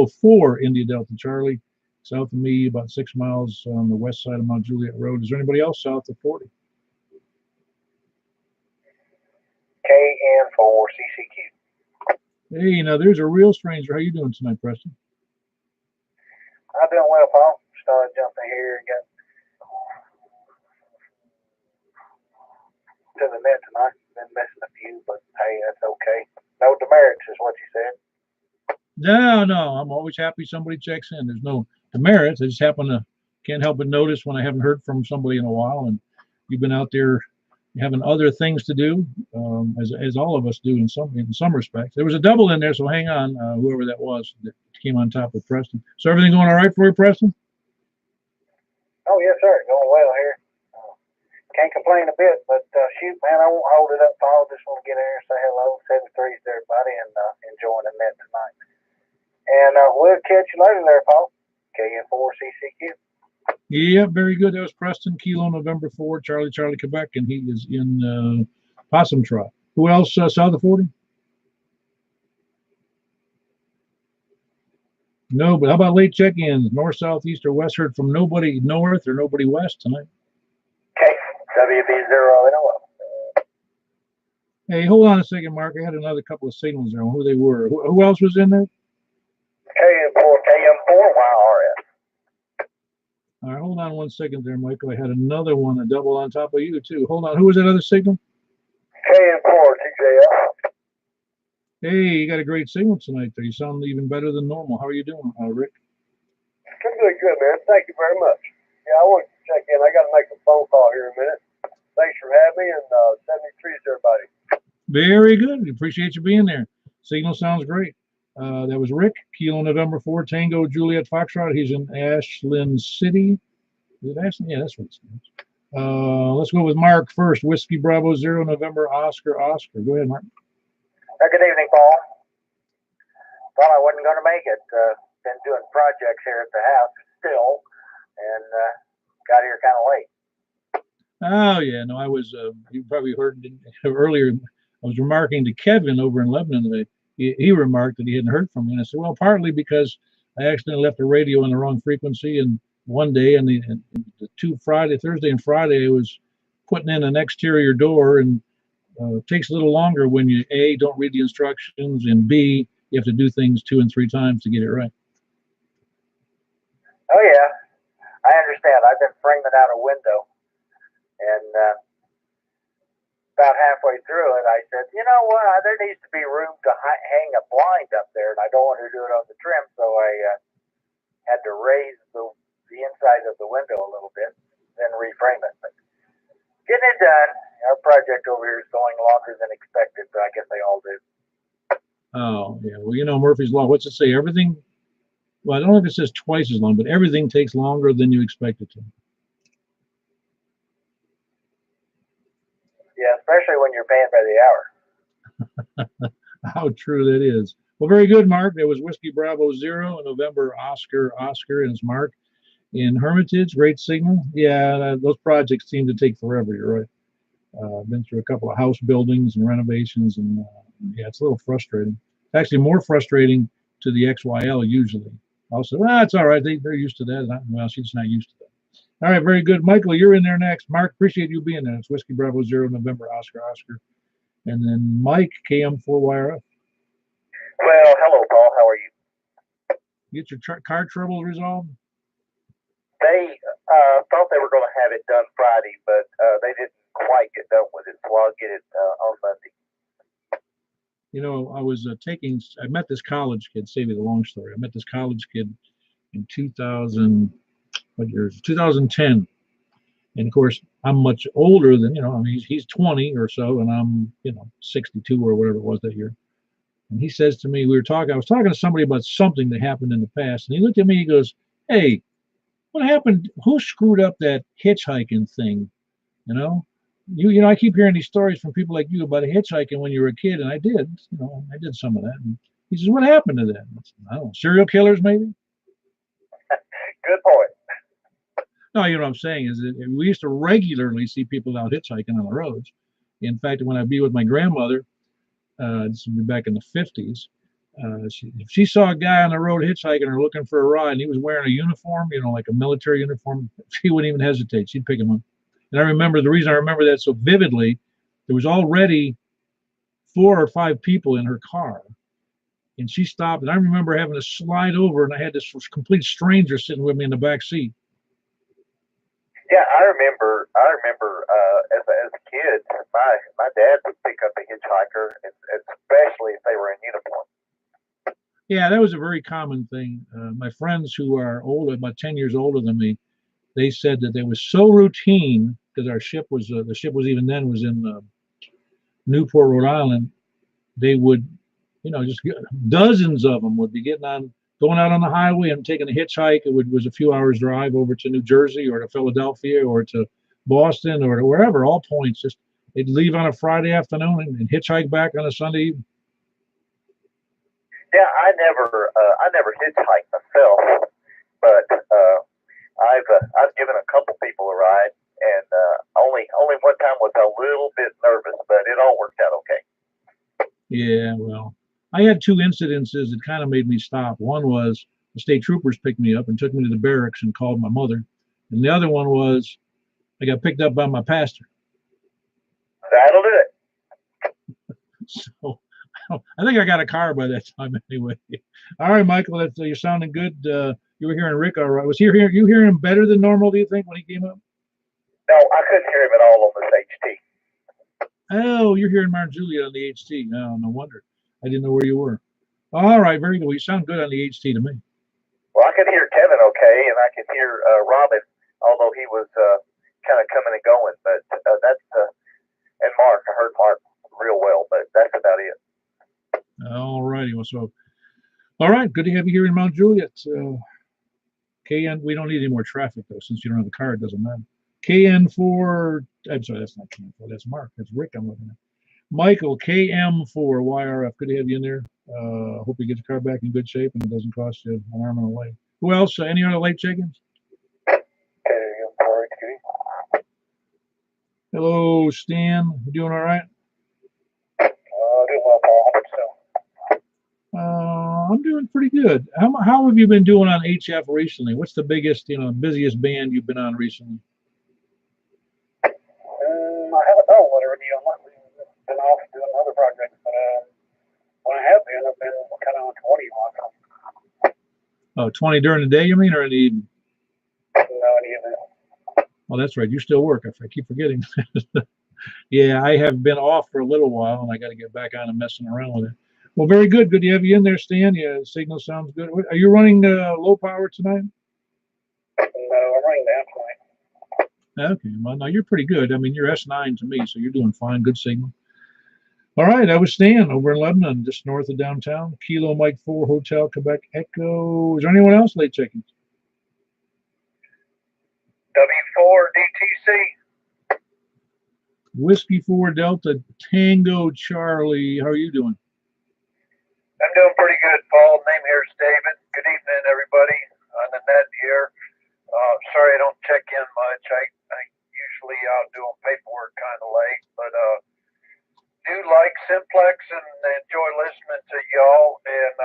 4 India Delta Charlie, south of me, about 6 miles on the west side of Mount Juliet Road. Is there anybody else south of 40? KN4 CCQ. Hey, now there's a real stranger. How you doing tonight, Preston? I'm doing well, Paul. Started jumping here and got to the net tonight. Been missing a few, but hey, that's okay. No demerits is what you said. No. I'm always happy somebody checks in. There's no demerits. I just can't help but notice when I haven't heard from somebody in a while, and you've been out there having other things to do, as all of us do in some respects. There was a double in there, so hang on, whoever that was that came on top of Preston. So everything going all right for you, Preston? Oh yes, sir. Going well here. Can't complain a bit, but shoot, man, I won't hold it up, Paul. Just want to get in here and say hello, 7-3 to everybody, and enjoying the net tonight. And we'll catch you later there, Paul. KN4CCQ. Yeah, very good. That was Preston, Kilo November 4, Charlie Quebec, and he is in Possum Trot. Who else south of 40? No, but how about late check-ins? North, south, east, or west? Heard from nobody north or nobody west tonight. Okay, WB0 NOL. Hey, hold on a second, Mark. I had another couple of signals there on who they were. Who else was in there? KM4 YRS. All right, hold on one second there, Michael. I had another one, a double on top of you, too. Hold on. Who was that other signal? KM4 TJF. Hey, you got a great signal tonight there. You sound even better than normal. How are you doing, Rick? I'm doing good, man. Thank you very much. Yeah, I want to check in. I got to make a phone call here in a minute. Thanks for having me, and 73 to everybody. Very good. We appreciate you being there. Signal sounds great. That was Rick, Kilo November 4, Tango, Juliet, Foxtrot. He's in Ashland City. Is it Ashland? Yeah, that's what it says. Let's go with Mark first. Whiskey Bravo 0, November, Oscar. Go ahead, Mark. Good evening, Paul. Thought I wasn't going to make it. Been doing projects here at the house still, and got here kind of late. Oh, yeah. No, I was, you probably heard earlier, I was remarking to Kevin over in Lebanon that he remarked that he hadn't heard from me. And I said, well, partly because I accidentally left the radio on the wrong frequency. And one day, and the Thursday and Friday, I was putting in an exterior door, and it takes a little longer when you, A, don't read the instructions, and B, you have to do things 2 and 3 times to get it right. Oh, yeah. I understand. I've been framing out a window, and about halfway through it, I said, you know what? There needs to be room to hang a blind up there, and I don't want to do it on the trim, so I had to raise the inside of the window a little bit, then reframe it. But getting it done. Our project over here is going longer than expected, but I guess they all do. Oh, yeah. Well, you know, Murphy's Law, what's it say? Everything, well, I don't know if it says twice as long, but everything takes longer than you expect it to. Yeah, especially when you're paying by the hour. How true that is. Well, very good, Mark. That was Whiskey Bravo 0, November, Oscar, and it's Mark in Hermitage. Great signal. Yeah, those projects seem to take forever. You're right. Been through a couple of house buildings and renovations, and yeah, it's a little frustrating. It's actually more frustrating to the XYL usually. I'll say, well, it's all right. They're used to that. Well, she's not used to that. All right, very good. Michael, you're in there next. Mark, appreciate you being there. It's Whiskey Bravo 0, November, Oscar, Oscar. And then Mike, KM4YRF. Well, hello, Paul. How are you? Get your car trouble resolved? They thought they were going to have it done Friday, but they didn't quite get done with it, so I'll get it on Monday. You know, I met this college kid, save you the long story. I met this college kid in 2010. And of course, I'm much older than, I mean, he's 20 or so, and I'm, 62 or whatever it was that year. And he says to me, I was talking to somebody about something that happened in the past. And he looked at me, he goes, hey, what happened? Who screwed up that hitchhiking thing? I keep hearing these stories from people like you about hitchhiking when you were a kid, and I did some of that. And he says, what happened to that? I don't know, serial killers maybe? Good point. No, you know what I'm saying is that we used to regularly see people out hitchhiking on the roads. In fact, when I'd be with my grandmother, this would be back in the 50s, if she saw a guy on the road hitchhiking or looking for a ride and he was wearing a uniform, like a military uniform, she wouldn't even hesitate. She'd pick him up. And I remember, the reason I remember that so vividly, there was already 4 or 5 people in her car. And she stopped, and I remember having to slide over, and I had this complete stranger sitting with me in the back seat. Yeah, I remember. As a kid, my dad would pick up a hitchhiker, especially if they were in uniform. Yeah, that was a very common thing. My friends who are older, about 10 years older than me, they said that it was so routine because the ship was even then was in Newport, Rhode Island. They would, just dozens of them would be going out on the highway and taking a hitchhike. It was a few hours drive over to New Jersey or to Philadelphia or to Boston or to wherever, all points. Just they'd leave on a Friday afternoon and hitchhike back on a Sunday evening. Yeah, I never hitchhiked myself, but I've given a couple people a ride, and only one time was a little bit nervous, but it all worked out okay. Yeah, well, I had 2 incidences that kind of made me stop. One was the state troopers picked me up and took me to the barracks and called my mother, and the other one was I got picked up by my pastor. That'll do it. So I think I got a car by that time anyway. All right, Michael, you're sounding good. You were hearing Rick all right. You hearing him better than normal, do you think, when he came up? No, I couldn't hear him at all on this HT. Oh, you're hearing Mark Juliet on the HT. No, no wonder. I didn't know where you were. All right, very good. Well, you sound good on the HT to me. Well, I could hear Kevin okay, and I could hear Robin, although he was kind of coming and going. But and Mark, I heard Mark real well, but that's about it. All righty. Well, all right. Good to have you here in Mount Juliet. KN, we don't need any more traffic, though, since you don't have the car. It doesn't matter. KN4, I'm sorry, that's not KN4. That's Mark. That's Rick I'm looking at. Michael, KM4YRF. Good to have you in there. Hope you get the car back in good shape and it doesn't cost you an arm and a leg. Who else? Any other late check-ins? Hello, Stan. You doing all right? Doing well, Paul. How about yourself? I'm doing pretty good. How have you been doing on HF recently? What's the biggest, busiest band you've been on recently? I haven't done whatever you on lately. Been off doing other projects, but when I have been, I've been kind of on 20 lots. Oh, 20 during the day, you mean, or in the evening? No, in the evening. Oh, that's right. You still work. I keep forgetting. Yeah, I have been off for a little while, and I got to get back on and messing around with it. Well, very good. Good to have you in there, Stan. Yeah, the signal sounds good. Are you running low power tonight? No, I'm running down tonight. Okay, well, no, you're pretty good. I mean, you're S9 to me, so you're doing fine. Good signal. All right, I was Stan over in Lebanon, just north of downtown. Kilo Mike 4 Hotel Quebec Echo. Is there anyone else late checking? W4DTC. Whiskey 4 Delta Tango Charlie. How are you doing? I'm doing pretty good, Paul. Name here is David. Good evening, everybody. On the net here. Sorry I don't check in much. I actually out doing paperwork kind of late, but do like Simplex and enjoy listening to y'all. And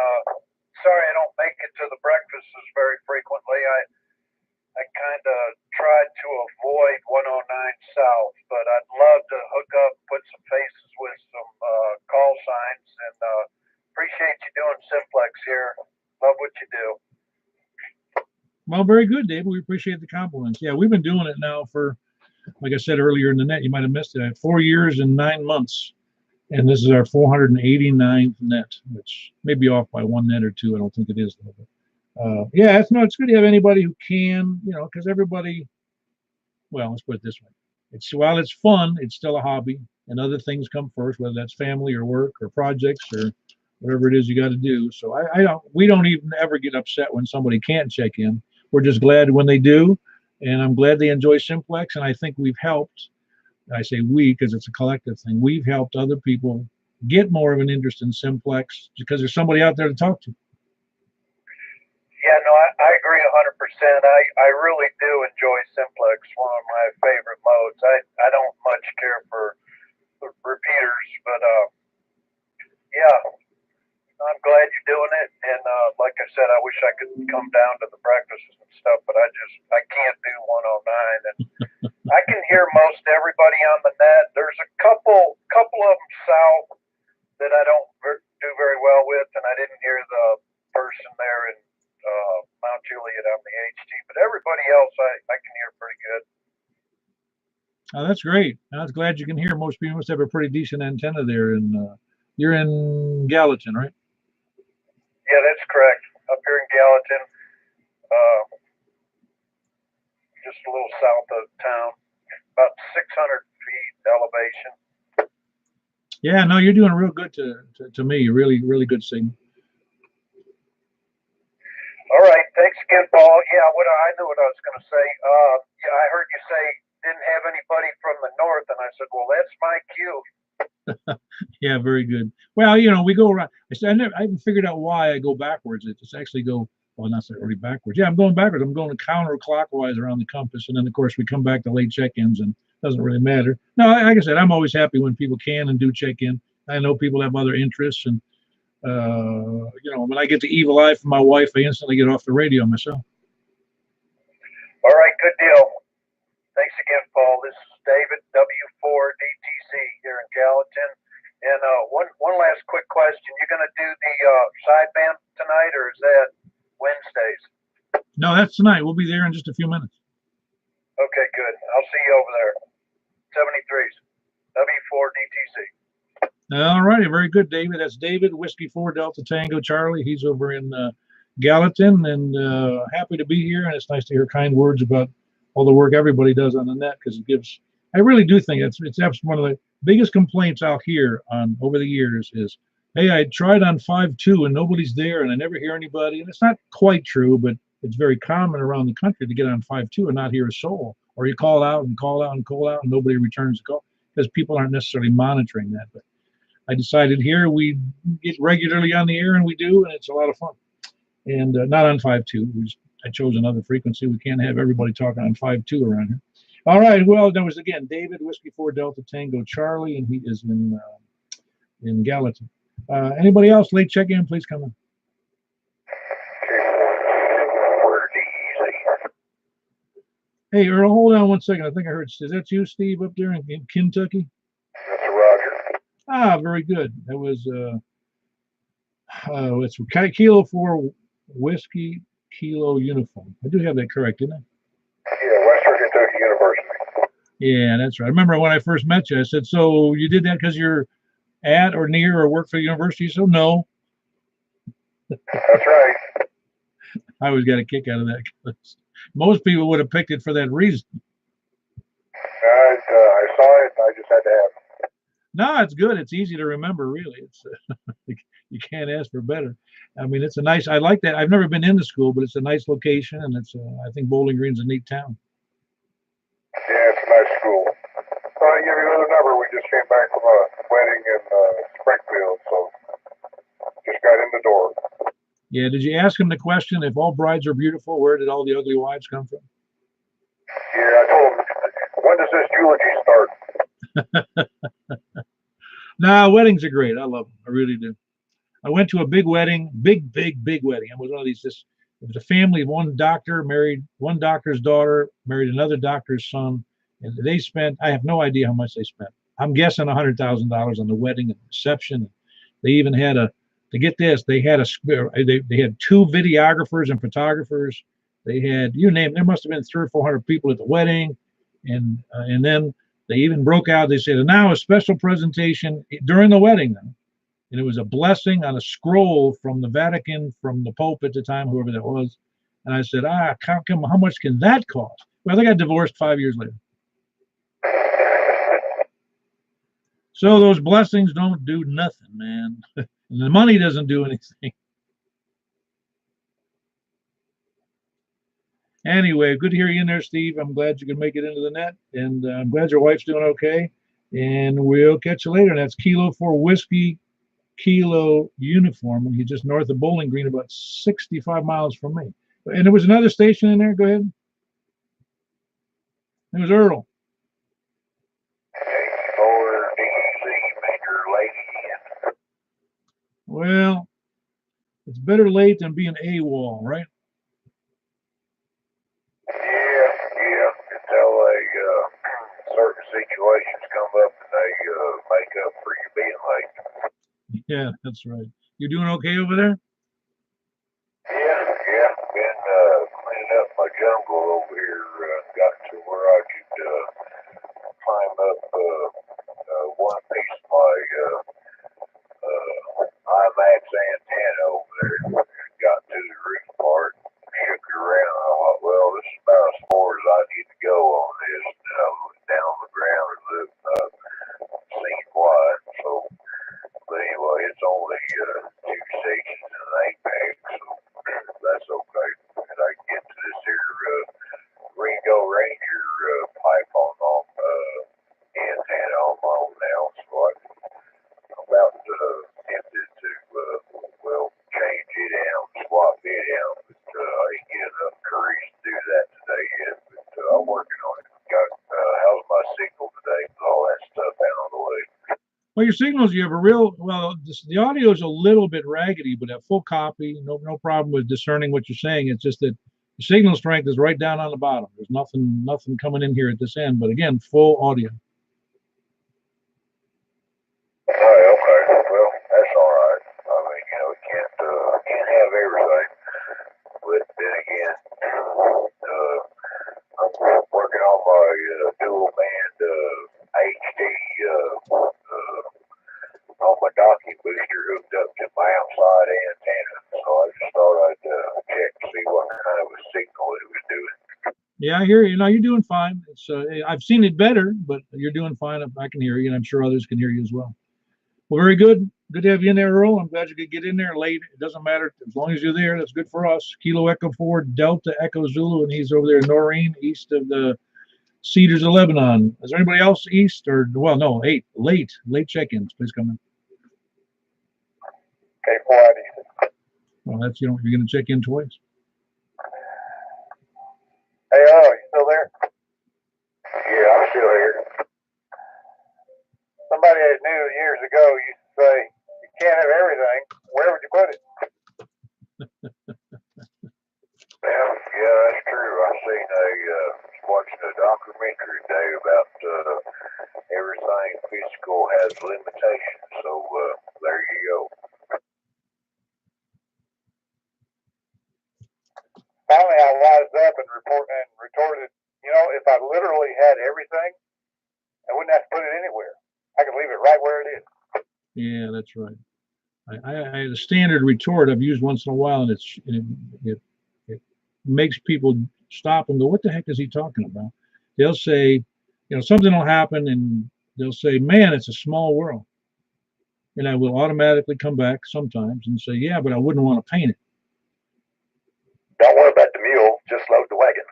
sorry I don't make it to the breakfasts very frequently. I kind of tried to avoid 109 South, but I'd love to hook up, put some faces with some call signs, and appreciate you doing Simplex here. Love what you do. Well, very good, David. We appreciate the compliments. Yeah, we've been doing it now for, like I said earlier in the net, you might have missed it, 4 years and 9 months. And this is our 489th net, which may be off by 1 net or 2. I don't think it is, though. But, yeah, it's good to have anybody who can, because everybody, well, let's put it this way. While it's fun, it's still a hobby, and other things come first, whether that's family or work or projects or whatever it is you got to do. So we don't even ever get upset when somebody can't check in. We're just glad when they do, and I'm glad they enjoy Simplex, and I think we've helped. I say we because it's a collective thing. We've helped other people get more of an interest in Simplex because there's somebody out there to talk to. Yeah, no, I agree 100%. I really do enjoy Simplex, one of my favorite modes. I don't much care for the repeaters, but yeah, I'm glad you're doing it. And like I said, I wish I could come down to the breakfasts and stuff, but I can't do 109. And I can hear most everybody on the net. There's a couple of them south that I don't do very well with, and I didn't hear the person there in Mount Juliet on the HT, but everybody else I can hear pretty good. Oh, that's great. I was glad you can hear. Most people must have a pretty decent antenna there, and you're in Gallatin, right? Yeah, that's correct. Up here in Gallatin, just a little south of town, about 600 feet elevation. Yeah, no, you're doing real good to me. Really, really good signal. All right, thanks again, Paul. Yeah, I knew what I was going to say. Yeah, I heard you say didn't have anybody from the north, and I said, well, that's my cue. Yeah, very good. Well, we go around. I haven't figured out why I go backwards. It just actually go, well, not necessarily backwards. Yeah, I'm going backwards. I'm going counterclockwise around the compass, and then of course we come back to late check-ins, and it doesn't really matter. No, like I said, I'm always happy when people can and do check-in. I know people have other interests, and when I get the evil eye from my wife, I instantly get off the radio myself. All right, good deal. Thanks again, Paul. This is David, W4DTC here in Gallatin. And one last quick question. You're going to do the sideband tonight, or is that Wednesdays? No, that's tonight. We'll be there in just a few minutes. Okay, good. I'll see you over there. 73s, W4DTC. All righty, very good, David. That's David, Whiskey 4 Delta Tango Charlie. He's over in Gallatin, and happy to be here. And it's nice to hear kind words about all the work everybody does on the net, because it gives. I really do think it's one of the biggest complaints I'll hear over the years is, hey, I tried on 5.2 and nobody's there, and I never hear anybody. And it's not quite true, but it's very common around the country to get on 5.2 and not hear a soul, or you call out and call out and call out and nobody returns the call because people aren't necessarily monitoring that. But I decided here we get regularly on the air, and we do, and it's a lot of fun. And not on 5.2. I chose another frequency. We can't have everybody talking on 5.2 around here. All right. Well, that was again David, Whiskey 4 Delta Tango Charlie, and he is in Gallatin. Anybody else late check-in? Please come in. Hey, Earl, hold on 1 second. I think I heard. Is that you, Steve, up there in Kentucky? That's Roger. Ah, very good. That was it's Kilo 4 Whiskey Kilo Uniform. I do have that correct, didn't I? Yeah, Western Kentucky University. Yeah, that's right. I remember when I first met you, I said, so you did that because you're at or near or work for the university? So no. That's right. I always got a kick out of that. Most people would have picked it for that reason. I saw it. I just had to have it. No, it's good. It's easy to remember, really. It's you can't ask for better. I mean, it's a nice. I like that. I've never been in the school, but it's a nice location, and it's. I think Bowling Green's a neat town. Yeah, it's a nice school. I'll give you another number. We just came back from a wedding in Springfield, so just got in the door. Yeah. Did you ask him the question, if all brides are beautiful, where did all the ugly wives come from? Yeah, I told him one does this eulogy start? Nah, weddings are great. I love them. I really do. I went to a big wedding, big wedding. It was one of these. It was a family. One doctor married one doctor's daughter, married another doctor's son, and they spent. I have no idea how much they spent. I'm guessing $100,000 on the wedding and reception. They even had a. To get this, they had they had two videographers and photographers. They had, you name it, there must have been 300 or 400 people at the wedding, and then they even broke out. They said, now a special presentation during the wedding, and it was a blessing on a scroll from the Vatican, from the Pope at the time, whoever that was. And I said, how much can that cost? Well, they got divorced 5 years later. So those blessings don't do nothing, man. And the money doesn't do anything. Anyway, good to hear you in there, Steve. I'm glad you can make it into the net, and I'm glad your wife's doing okay. And we'll catch you later. And that's Kilo 4 Whiskey Kilo Uniform. He's just north of Bowling Green, about 65 miles from me. And there was another station in there. Go ahead. It was Earl. Well, it's better late than being AWOL, right? Yeah. Until certain situations come up and they make up for you being late. Yeah, that's right. You doing okay over there? Yeah. Been cleaning up my jungle over here. Got to where I could climb up one piece of my IMAX antenna over there. Got to the roof part, shook it around. I thought, well, this is about as far as I need to go on this. And I went down the ground and looked, seen why. So, but anyway, it's only 2 stations in an apex, so that's okay. And I can get to this here Ringo Ranger pipe on antenna on my own now, so I'm about tempted to change it out, swap it out, but I ain't get enough courage to do that today yet. But I'm working on it. How's my signal today with all that stuff out of the way? Well, your signals, you have a real, the audio is a little bit raggedy, but at full copy, no problem with discerning what you're saying. It's just that the signal strength is right down on the bottom. There's nothing coming in here at this end, but again, full audio. Okay. Well, that's all right. I mean, we can't have everything. But then again, I'm working on my dual band HD on my docking booster hooked up to my outside antenna. So I just thought I'd check to see what kind of a signal it was doing. Yeah, I hear you. No, you're doing fine. It's I've seen it better, but you're doing fine. I can hear you, and I'm sure others can hear you as well. Well, very good. Good to have you in there, Earl. I'm glad you could get in there late. It doesn't matter. As long as you're there, that's good for us. Kilo Echo 4 Delta Echo Zulu, and he's over there in Noreen, east of the Cedars of Lebanon. Is there anybody else east or, well, no, late check-ins. Please come in. Okay, 486. Well, that's, you're going to check in twice. Hey, you still there? Yeah, I'm still here. Somebody I knew years ago used to say, you can't have everything. Where would you put it? Yeah, that's true. I seen watching a documentary today about everything physical has limitations. So there you go. Finally, I wised up and retorted, if I literally had everything, I wouldn't have to put it anywhere. I could leave it right where it is. Yeah, that's right. I had a standard retort I've used once in a while, and it makes people stop and go, what the heck is he talking about? They'll say, something will happen, and they'll say, man, it's a small world. And I will automatically come back sometimes and say, yeah, but I wouldn't want to paint it. Don't worry about the mule, just load the wagon.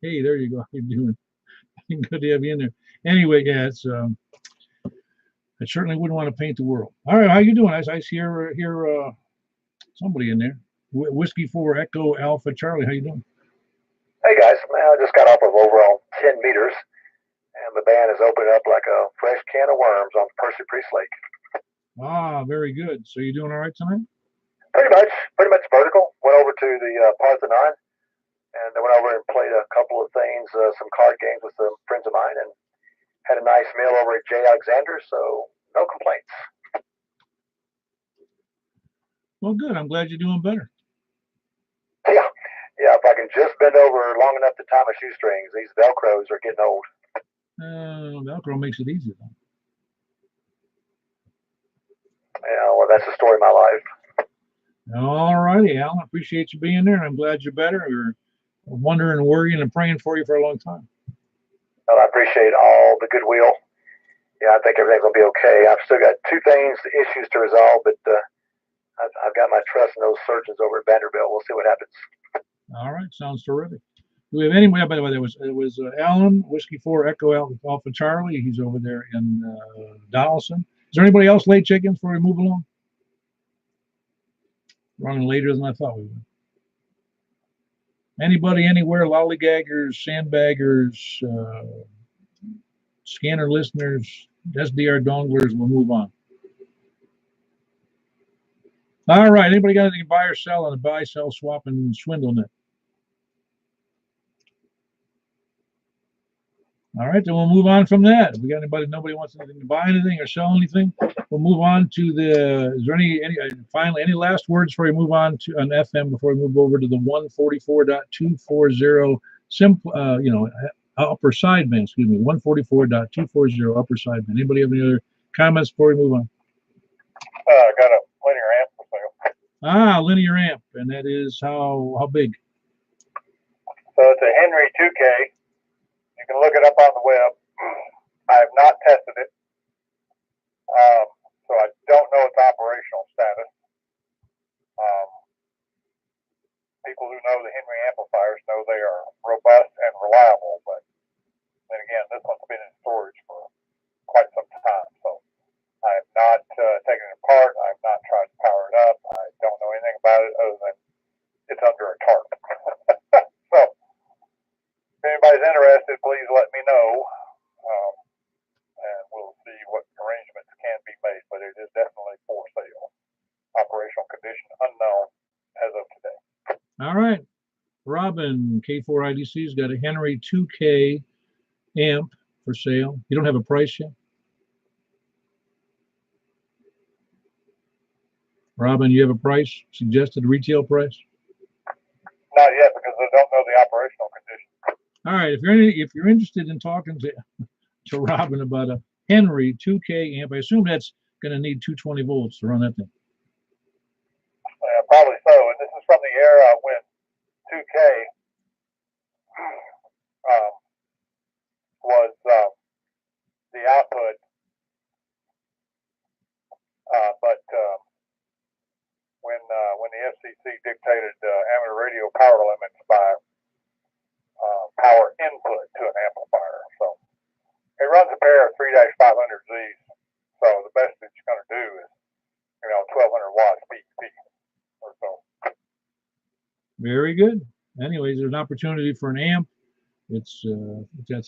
Hey, there you go. How you doing? Good to have you in there. Anyway, yeah, it's I certainly wouldn't want to paint the world. All right, how you doing? I hear somebody in there. Whiskey 4 Echo Alpha Charlie. How you doing? Hey guys, I just got off of over on 10 meters, And the band has opened up like a fresh can of worms on Percy Priest Lake. Ah, very good. So you doing all right tonight? Pretty much vertical. Went over to the Parthenon, and I went over and played a couple of things, some card games with some friends of mine, and had a nice meal over at J. Alexander, so no complaints. Well, good. I'm glad you're doing better. Yeah, if I can just bend over long enough to tie my shoestrings, these Velcros are getting old. Velcro makes it easy, though. Yeah, well, that's the story of my life. All righty, Alan. Appreciate you being there, and I'm glad you're better. We were wondering, worrying, and praying for you for a long time. Well, I appreciate all the goodwill. Yeah, I think everything's going to be okay. I've still got two issues to resolve, but I've got my trust in those surgeons over at Vanderbilt. We'll see what happens. All right, sounds terrific. Do we have anyone? By the way, it was Alan, Whiskey 4 Echo Alpha Charlie. He's over there in Donaldson. Is there anybody else late check-in before we move along? Running later than I thought we would. Anybody, anywhere, lollygaggers, sandbaggers, scanner listeners, SDR donglers, we'll move on. All right, anybody got anything to buy or sell on a buy, sell, swap, and swindle net? All right, then we'll move on from that. If we got nobody wants anything to buy anything or sell anything, we'll move on to is there finally any last words before we move on to an FM before we move over to the 144.240 upper sideband, 144.240 upper sideband. Anybody have any other comments before we move on? I got a linear amp for sale. Ah, linear amp, and that is how big? So it's a Henry 2K. You can look it up on the web. I have not tested it, so I don't know its operational status. People who know the Henry amplifiers know they are robust and reliable, but then again, this one's been in storage for quite some time, so I have not taken it apart. I have not tried to power it up. I don't know anything about it other than it's under a tarp. So if anybody's interested, please let me know, and we'll see what arrangements can be made, but it is definitely for sale. Operational condition unknown as of today. All right. Robin, K4IDC's got a Henry 2K amp for sale. You don't have a price yet? Robin, you have a price? Suggested retail price? Not yet, because I don't know the operational condition. All right. If you're interested in talking to Robin about a Henry 2K amp, I assume that's going to need 220 volts to run that thing. Probably so. And this is from the era when 2K was the output, but when the FCC dictated amateur radio power limits by power input to an amplifier, so it runs a pair of 3-500Zs. So the best it's going to do is 1200 watts peak or so. Very good. Anyways, there's an opportunity for an amp. It's got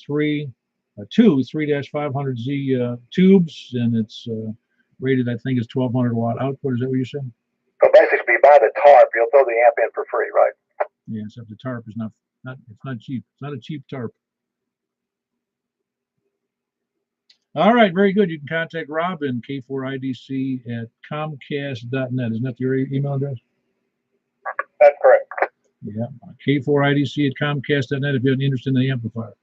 two 3-500Z tubes, and it's rated, I think, as 1200 watt output. Is that what you said? So basically, if you buy the tarp, you'll throw the amp in for free, right? Yeah, except the tarp is not cheap. It's not a cheap tarp. All right, very good. You can contact Robin, K4IDC at Comcast.net. Isn't that your email address? That's correct. Yeah, K4IDC at Comcast.net if you have an interest in the amplifier.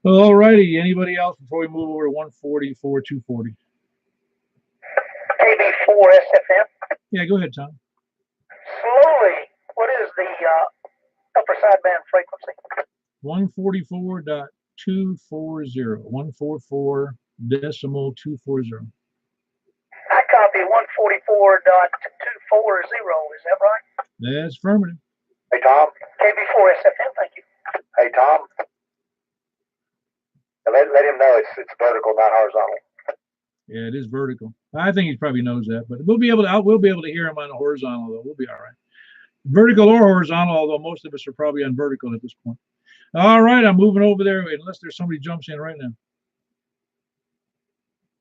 Well, all righty. Anybody else before we move over to 144.240? KB4 SFM. Yeah, go ahead, Tom. Slowly, what is the upper sideband frequency? 144.240. 144.240. I copy 144.240. Is that right? That's affirmative. Hey, Tom. KB4 SFM, thank you. Hey, Tom. Let him know it's vertical, not horizontal. Yeah, it is vertical. I think he probably knows that, but we'll be able to hear him on a horizontal, though. We'll be all right. Vertical or horizontal, although most of us are probably on vertical at this point. All right, I'm moving over there unless there's somebody jumps in right now.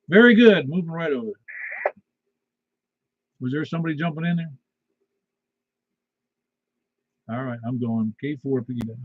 Very good. Moving right over. Was there somebody jumping in there? All right, I'm going K4PW.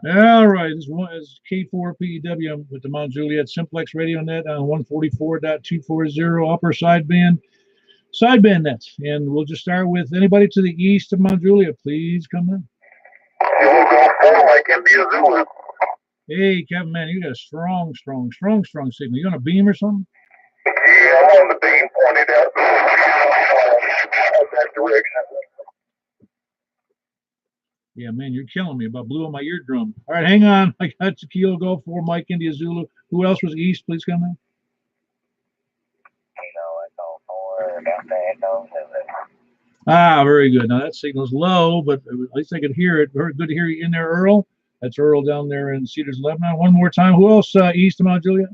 All right, this one is K4PW with the Mount Juliet Simplex Radio Net on 144.240 upper sideband nets. And we'll just start with anybody to the east of Mount Juliet. Please come in. We'll go full like India Zulu. Hey, Captain, man, you got a strong signal. You on a beam or something? Yeah, I'm on the beam pointed out that direction. Yeah, man, you're killing me. About blew on my eardrum. All right, hang on. I got Kilo Golf 4, Mike India Zulu. Who else was east? Please come in. Ah, very good. Now that signal's low, but at least I could hear it. Very good to hear you in there, Earl. That's Earl down there in Cedars, Lebanon. One more time. Who else east of Mount Juliet?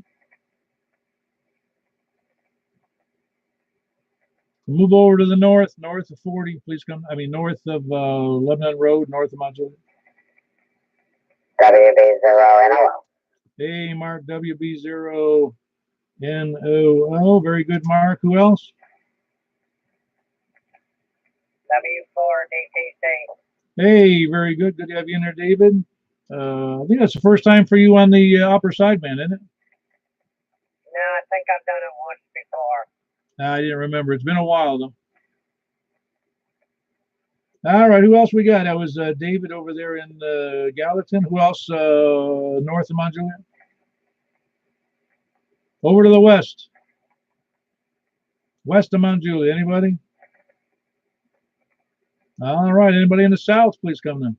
Move over to the north of 40. Please come. I mean, north of Lebanon Road, north of Mount Juliet. WB0NO. Hey, Mark, WB0NOO. Very good, Mark. Who else? W4DTC. Hey, very good. Good to have you in there, David. I think that's the first time for you on the upper sideband, isn't it? No, I think I've done it once before. I didn't remember. It's been a while, though. All right, who else we got? That was David over there in Gallatin. Who else north of Mount Juliet? Over to the west. West of Mount Juliet. Anybody? All right, anybody in the south, please come in.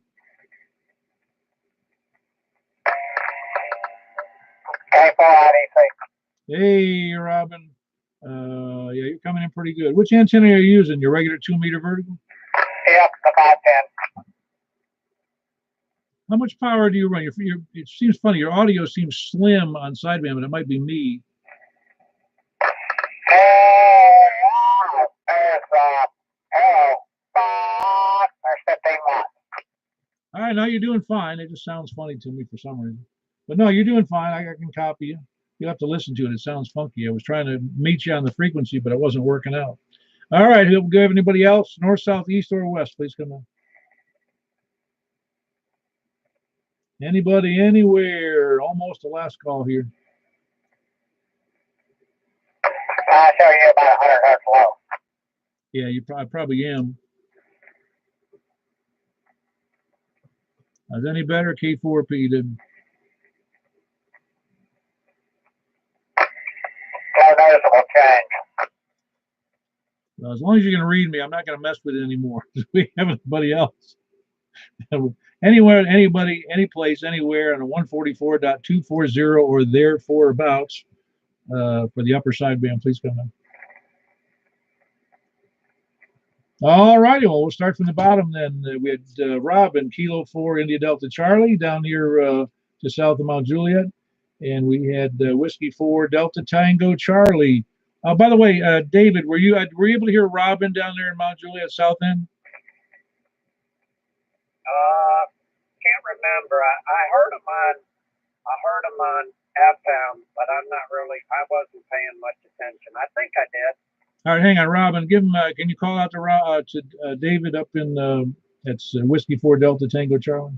Hey, Robin. Yeah, you're coming in pretty good. Which antenna are you using? Your regular 2-meter vertical? Yep, the 510. How much power do you run? It seems funny. Your audio seems slim on sideband, but it might be me. All right, now you're doing fine. It just sounds funny to me for some reason. But no, you're doing fine. I can copy you. You'll have to listen to it. It sounds funky. I was trying to meet you on the frequency, but it wasn't working out. All right, do we have anybody else? North, south, east, or west? Please come in. Anybody, anywhere? Almost the last call here. I'll show you about 100 hertz low. Yeah, I probably am. Is any better? K4P did. No noticeable change. Well, as long as you can read me, I'm not going to mess with it anymore. We have anybody else. Anywhere, anybody, any place, anywhere on a 144.240 or thereabouts for the upper sideband, please come in. All righty, well, we'll start from the bottom then. We had Rob in Kilo 4 India Delta Charlie down here to south of Mount Juliet. And we had Whiskey 4 Delta Tango Charlie. By the way, David, were you able to hear Robin down there in Mount Juliet South End? Can't remember. I heard him on FM, but I wasn't paying much attention. I think I did. All right, hang on, Robin. Give him. Can you call out to David up in that's Whiskey 4 Delta Tango Charlie?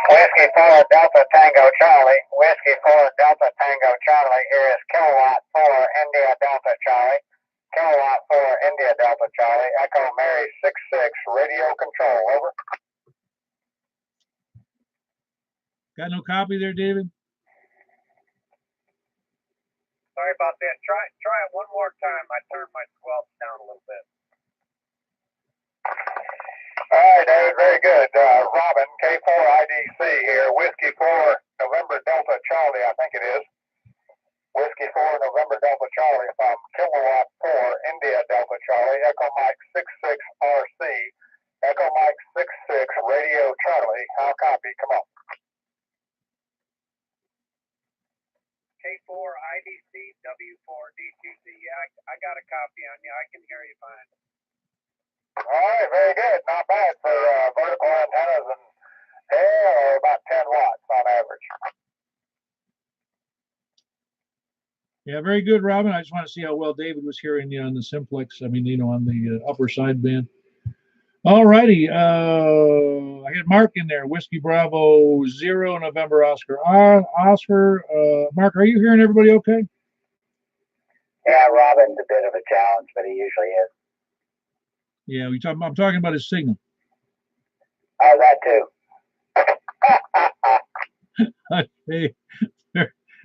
Whiskey 4 Delta Tango Charlie. Whiskey 4 Delta Tango Charlie. Here is Kilowatt 4 India Delta Charlie. Kilowatt 4 India Delta Charlie. Echo Mary 66. Radio control. Over. Got no copy there, David? Sorry about that. Try it one more time. I turned my 12 down a little bit. All right, David. Very good. Robin, K4 IDC here. Whiskey 4 November Delta Charlie, I think it is. Whiskey 4 November Delta Charlie from Kilowatt 4 India Delta Charlie, Echo Mike 66 RC, Echo Mike 66 Radio Charlie. How copy? Come on. K4 IDC W4 DTC. Yeah, I got a copy on you. I can hear you fine. All right, very good. Not bad for vertical antennas and about 10 watts on average. Yeah, very good, Robin. I just want to see how well David was hearing you on the Simplex. I mean, on the upper sideband. All righty. I had Mark in there. Whiskey Bravo 0 November Oscar. Oscar, Mark, are you hearing everybody okay? Yeah, Robin's a bit of a challenge, but he usually is. Yeah, I'm talking about his signal. Oh, that too. Okay.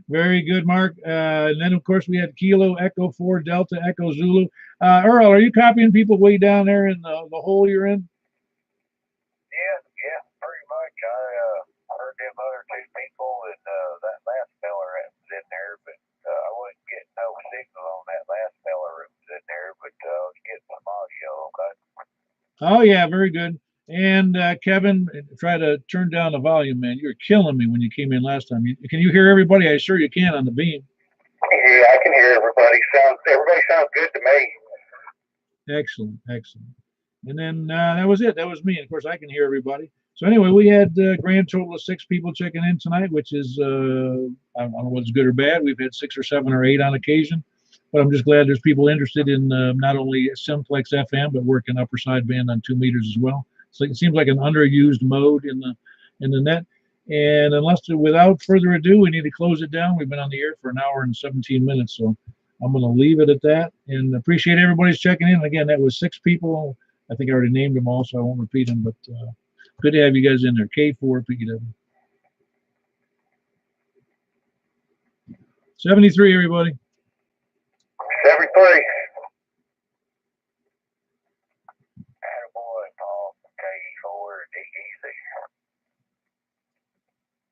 Very good, Mark. And then, of course, we had Kilo, Echo 4, Delta, Echo Zulu. Earl, are you copying people way down there in the hole you're in? Yeah, pretty much. I heard them other two people, and that last feller that was in there, but I wasn't getting no signal on that last feller that was in there, but I was getting some audio, okay? Oh, yeah, very good. And Kevin, try to turn down the volume, man. You're killing me when you came in last time. Can you hear everybody? I sure you can on the beam. Yeah, I can hear everybody. Everybody sounds good to me. Excellent. And then that was it. That was me. And of course, I can hear everybody. So anyway, we had a grand total of 6 people checking in tonight, which is, I don't know what's good or bad. We've had 6 or 7 or 8 on occasion. But I'm just glad there's people interested in not only Simplex FM, but working upper sideband on 2 meters as well. So it seems like an underused mode in the net. And without further ado, we need to close it down. We've been on the air for an hour and 17 minutes. So I'm going to leave it at that and appreciate everybody's checking in. Again, that was 6 people. I think I already named them all, so I won't repeat them, but good to have you guys in there. K4 PW. 73, everybody. 73.